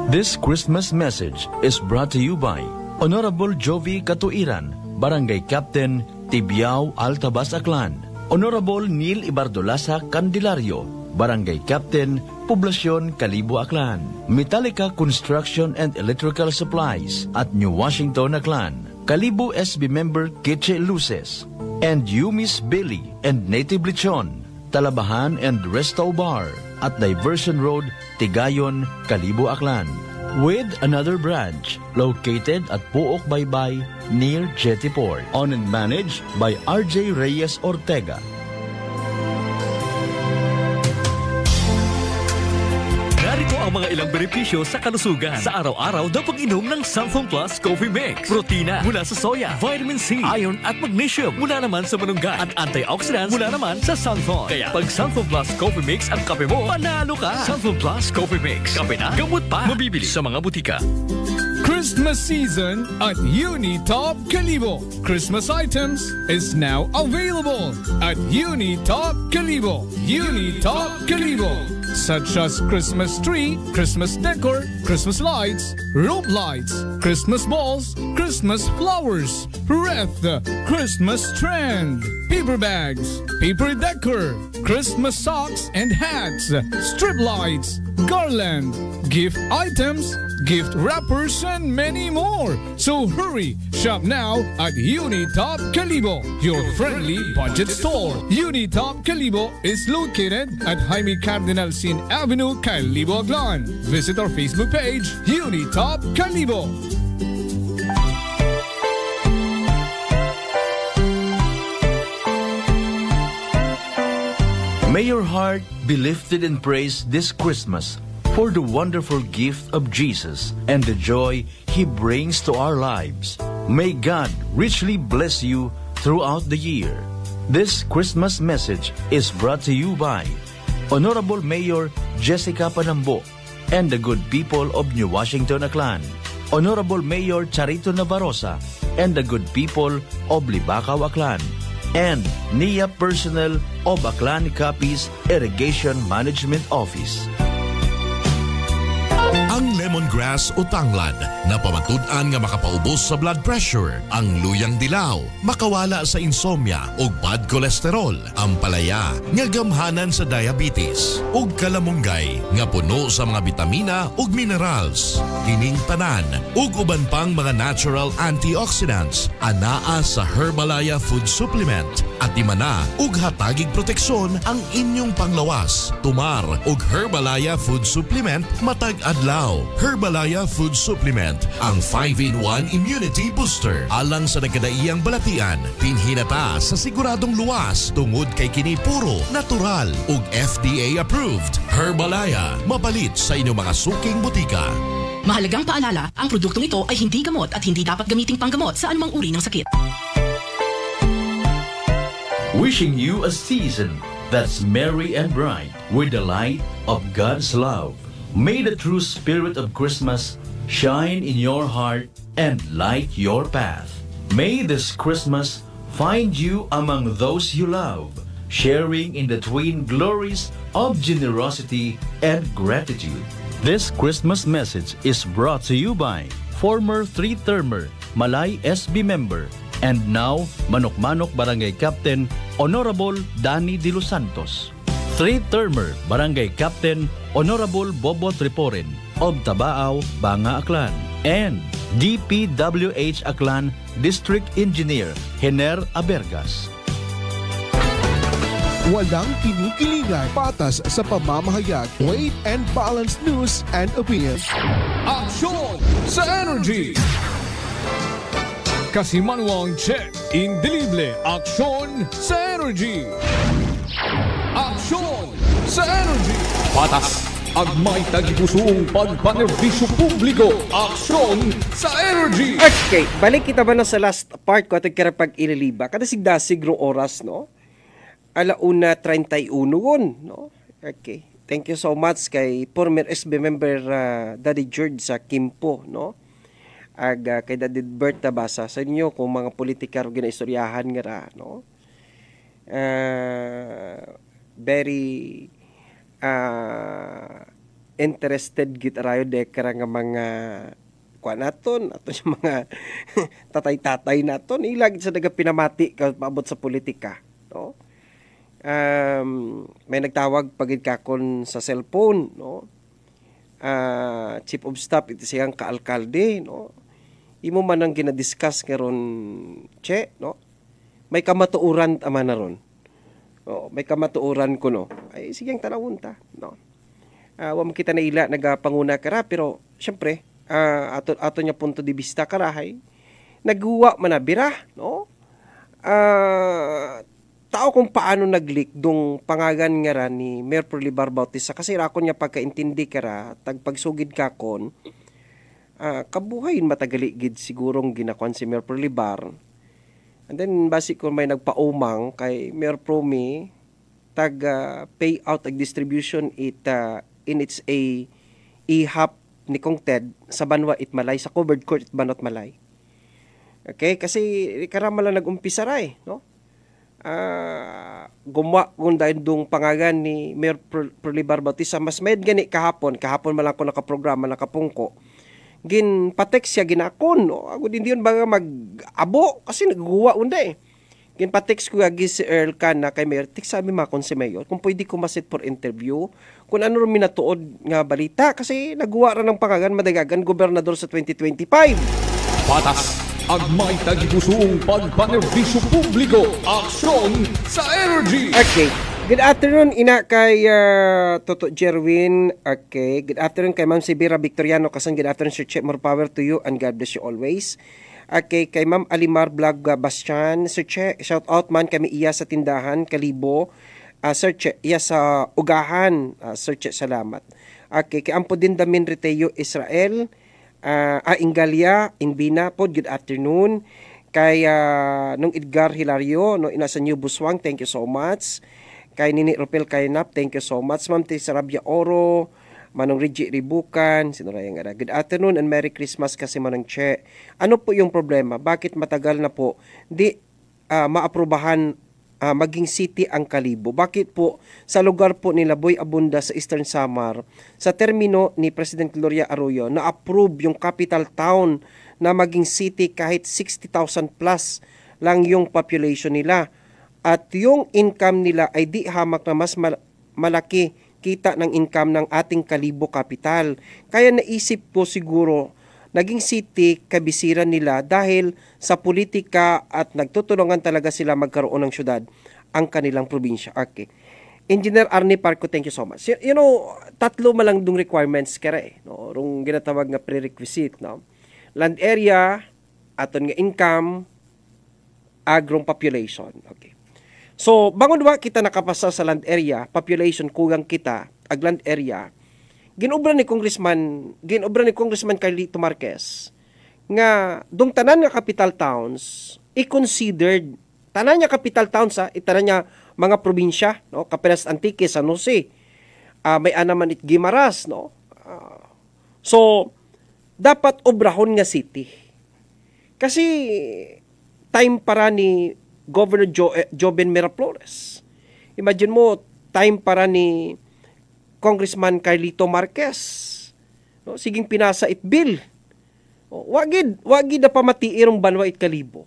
This Christmas message is brought to you by Honorable Jovi Katuiran, Barangay Captain, Tibiao, Altabas, Aklan. Honorable Neil Ibardolasa Candelario, Barangay Captain, Poblasyon, Kalibo, Aklan. Metallica Construction and Electrical Supplies at New Washington, Aklan. Kalibo SB member Kitche Luces. And Yumis Billy and Native Lechon, Talabahan and Resto Bar at Diversion Road, Tigayon, Kalibo, Aklan. With another branch located at Puok Baybay near Jetty Port. Owned and managed by RJ Reyes Ortega. Narito ang mga ilang benepisyo sa kalusugan sa araw-araw na pag-inom ng Sunflower Plus Coffee Mix. Protina mula sa soya, vitamin C, iron at magnesium mula naman sa manungga at antioxidants mula naman sa sunflower. Kaya pag Sunflower Plus Coffee Mix ang kape mo, panalo ka! Sunflower Plus Coffee Mix. Kape na, gamot pa. Mabibili sa mga butika. Christmas season at Unitop Kalibo. Christmas items is now available at Unitop Kalibo. Unitop Kalibo. Such as Christmas tree, Christmas decor, Christmas lights, rope lights, Christmas balls, Christmas flowers, wreath, Christmas trend, paper bags, paper decor, Christmas socks and hats, strip lights, garland, gift items, gift wrappers, and many more. So hurry, shop now at Unitop Kalibo, your friendly budget store. Unitop Kalibo is located at Jaime Cardinal Sin Avenue, Kalibo, Aklan. Visit our Facebook page, Unitop Kalibo. May your heart be lifted in praise this Christmas for the wonderful gift of Jesus and the joy He brings to our lives. May God richly bless you throughout the year. This Christmas message is brought to you by Honorable Mayor Jessica Panambo and the good people of New Washington, Aklan. Honorable Mayor Charito Navarroza and the good people of Libacao, Aklan. And NIA personnel of Aklan Capiz Irrigation Management Office. Ang lemongrass o tanglad na pamatud-an nga makapaubos sa blood pressure, ang luyang dilaw, makawala sa insomnia o bad cholesterol, ang palaya nga gamhanan sa diabetes, ug kalamunggay nga puno sa mga bitamina ug minerals. Kining tanan ug uban pang mga natural antioxidants anaa sa Herbalaya Food Supplement at imana ug hatagig proteksyon ang inyong panglawas. Tumar ug Herbalaya Food Supplement matag adlaw. Herbalaya Food Supplement, ang 5-in-1 immunity booster. Alang sa nagkadaiyang balatian, pinhinata sa siguradong luwas tungod kay kini puro natural ug FDA approved. Herbalaya, mapalit sa inyong mga suking butika. Mahalagang paalala, ang produktong ito ay hindi gamot at hindi dapat gamiting panggamot sa anumang uri ng sakit. Wishing you a season that's merry and bright with the light of God's love. May the true spirit of Christmas shine in your heart and light your path. May this Christmas find you among those you love, sharing in the twin glories of generosity and gratitude. This Christmas message is brought to you by former 3-termer Malay SB member and now Manok-Manok Barangay Captain Honorable Danny De Los Santos. 3-termer Barangay Captain Honorable Bobo Triporen of Tabaao, Banga, Aklan. And DPWH Aklan District Engineer Hener Abergas. Walang kinikilingan, patas sa pamamahayag, weight and balance news and opinion. Aksyon sa Energy! Kasimanwang check, indelible, aksyon sa Energy! Aksyon sa Energy! Patas! Agmay tagipusong pagpanerbisyo publiko, aksyon sa Energy! Okay, balik kita ba na sa last part ko at karapag ililiba? Kada sigdasig rong oras, no? 1:31 no? Okay. Thank you so much kay former SB member Daddy George sa Kimpo, no? Kay Daddy Bert Tabasa sa inyo kung mga politikar ginaistoryahan nga ra, no? Very interested git rayo de kara nga mga kuan naton ato yung mga tatay-tatay naton ilag sa daga pinamati ka paabot sa politika, no? May nagtawag pagid kakon sa cellphone, no? Chief of staff iti siyang kaalkalde, no? Imo man ang ginadiscuss karon che, no? May kamatuuran ama na ron. No, may kamatuuran ko, no? Ay sigang tanawon ta, no? Wa man kita na ila nagapanguna kara pero syempre ato nya punto de vista karahay nagguwa man na bira, no? Tao kung paano nag-leak dong pangagan nga ra ni Mayor Prolibar Bautista kasi rakon niya pagkaintindi kara tagpagsugid kakon kabuhayin matagali gid sigurong ginakwan si Mayor Prolibar. And then basi kung may nagpaumang kay Mayor Promi tag payout ag distribution in its ihap ni Kong Ted sa Banwa Itmalay sa covered court Banot Malay. Okay, kasi karama lang nag-umpisa ra no? Gumawa kung dahil dong pangagan ni Mayor Prolibar Bautista mas mayad gani kahapon man lang ko nakaprograma nakapungko gin patext siya ginakon, no? Ako din diyon baga mag-abo kasi nagguwa unda gin patext ko agi si Earl Can na kay Mayor tik sabi makon si Mayor kung pwede ko masit for interview kung ano rin minatuod nga balita kasi nagguwa ra ng pangagan madagagan gobernador sa 2025. Patas! Agmay tagipusong pagpanerbisyo publiko, aksyon sa Energy! Okay. Good afternoon, ina kay Toto Jerwin. Okay. Good afternoon kay Ma'am Sibira Victoriano. Kasan good afternoon, Sir Che. More power to you and God bless you always. Okay. Kay Ma'am Alimar Vlog Bastian. Sir Che, shout out man kami iya sa tindahan, Kalibo. Sir Che, iya sa ugahan. Sir Che, salamat. Okay. Kay Ampo din Damin Riteo Israel. Ingalia, Inbina po, good afternoon. Kay nung Edgar Hilario, no, inasa New Buswang, thank you so much. Kay Nini Ropel Kainap, thank you so much. Ma'am Tisarabia Oro, Manong Reggie Ribukan, sino na yung good afternoon and Merry Christmas kasi Manong Che. Ano po yung problema? Bakit matagal na po di maaprubahan maging city ang Kalibo? Bakit po sa lugar po ni Laboy Abunda sa Eastern Samar, sa termino ni President Gloria Arroyo, na-approve yung capital town na maging city kahit 60,000 plus lang yung population nila. At yung income nila ay di hamak na mas malaki kita ng income ng ating Kalibo capital. Kaya naisip po siguro naging city kabisiran nila dahil sa politika at nagtutulungan talaga sila magkaroon ng syudad ang kanilang probinsya. Okay. Engineer Arnie Parco, thank you so much. You know, tatlo malang dung requirements kaya no? Rung ginatawag nga prerequisite, no? Land area, aton nga income, agrong population. Okay. So, bangon ba kita nakapasa sa land area, population kugang kita, ag land area, ginobra ni Congressman Carlito Marquez nga dong tanan nga capital towns i-considered tanan nga capital towns itanan niya mga probinsya, no? Capitas Antique, San Jose, may anaman it Guimaras, no? So dapat obrahon nga city kasi time para ni Governor Joven Miraflores. Imagine mo, time para ni Congressman Carlito Marquez. No, siging pinasa it bill. Wagid na pamatiirong Banwa it Kalibo.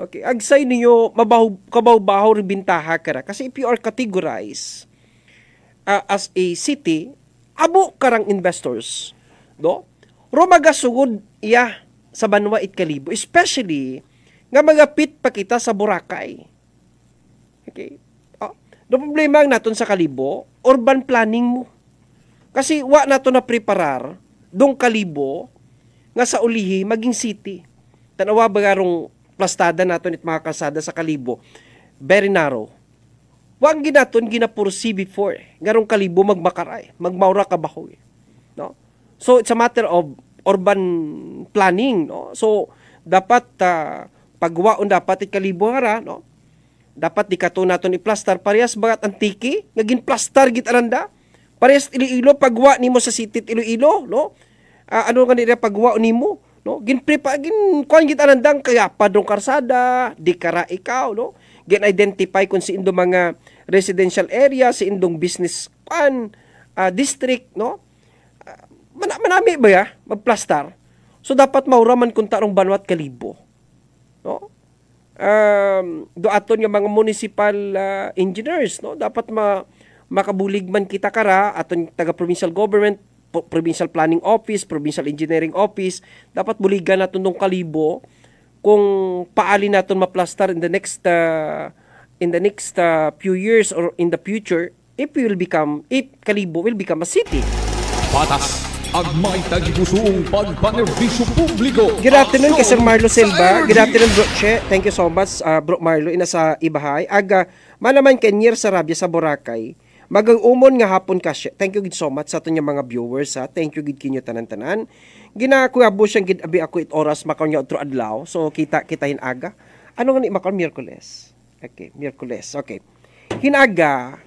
Okay, agsay niyo kabaw-bahaw ribintaha kara kasi if you are categorized as a city, abo karang investors, no? Romagasugod iya sa Banwa it Kalibo, especially nga magapit pa kita sa Boracay. Okay? No problema ang naton sa Kalibo, urban planning mo. Kasi wa nato na preparar dong Kalibo nga sa ulihi maging city. Tanawa ba garong plastada naton it mga kalsada sa Kalibo, very narrow. Wang ginaton ginapursi before. Garong Kalibo magmakaray, magmaura kabahoy. No? So it's a matter of urban planning, no? So dapat pagwaon dapat it Kalibo nga no? Dapat di kato naton i-plaster parehas bagat antiki, naging plaster git aranda. Parehas Iloilo pagwa nimo sa city Iloilo, no? Ano nga nila pagwa nimo, no? Kuan git arandang kaya padong karsada, di kara ikaw, no? Gin-identify kung si indong mga residential area, si indong business district, no? Manami ba ya? Magplastar. So, dapat mauraman kung tarong Banwa at Kalibo. No? Doaton yung mga municipal engineers, no? Dapat makabulig man kita kara, aton taga-provincial government, provincial planning office, provincial engineering office, dapat buligan natin ng Kalibo kung paali natin maplastar in the next few years or in the future if Kalibo will become a city. Patas agmay tagipusoong pagpanerbisyo publiko. Good afternoon kay Sir Marlo Silva. Good afternoon Bro Che. Thank you so much Bro Marlo ina sa Ibahay. Manaman kay Nier Sarabia sa Boracay. Magang-umon nga hapon ka siya. Thank you gid so much sa aton mga viewers ha. Thank you gid kinyo tanan-tanan. Ginakuabo siyang gid abi ako it oras makaon nya otro adlaw. So kita hinaga. Ano nga ni makaon Miyerkules? Okay, Miyerkules. Okay. Hinaga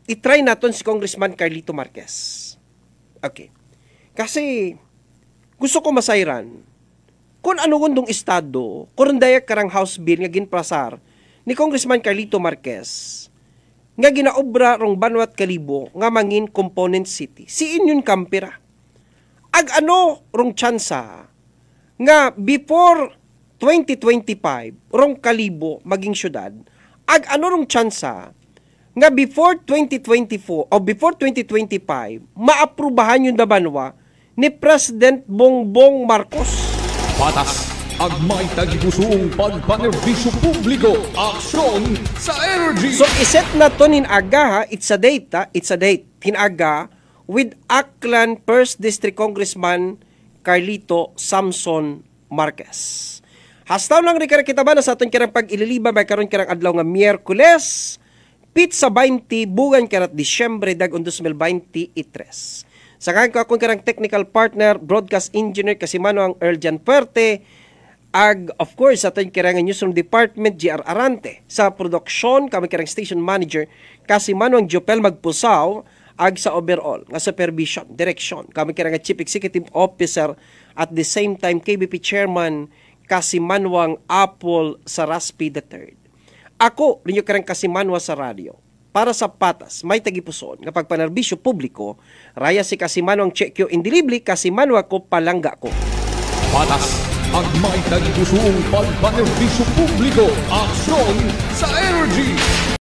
i-try naton si Congressman Carlito Marquez. Okay. Kasi gusto ko masayran kung ano gundong estado, kung dayak karang House Bill nga ginprasar ni Congressman Carlito Marquez nga ginaobra rong Banwa at Kalibo nga mangin component city. Si inyon kampira. Ano rong tsansa nga before 2025 rong Kalibo maging syudad. Ano rong tsansa nga before 2024 o before 2025 maaprubahan yung Banwa ni President Bongbong Marcos. Patas agmay tagipusoong pagpanerbisyo publiko. Aksyon sa energy. So iset na to hinaga ha, it's a date hinaga with Aklan 1st District Congressman Carlito Samson Marquez. Hastaw lang rin kita ba na sa aton kirang pag-ililiba may karon kirang adlaw nga Miyerkules Pizza 20 buwan karat Disyembre dag 2023. Sa kanya ko akong karang technical partner, broadcast engineer kasi mano ang Earl Jan Puerte. Of course, sa ating karang newsroom department, GR Arante. Sa production, kami karang station manager kasi mano ang Jopel Magpusaw. Sa overall, nga supervision, direction. Kami karang chief executive officer at the same time KBP chairman kasi mano ang Apple Saraspi III. Ako, rinyo karang Kasimanwa sa radyo. Para sa Patas, may tagipuson nga pagpanerbisyo publiko, raya si Kasimanwa ang Chekyo Indilibli, Kasimanwa ko palangga ko. Patas, ang may tagipuson pagpanerbisyo publiko, aksyon sa energy.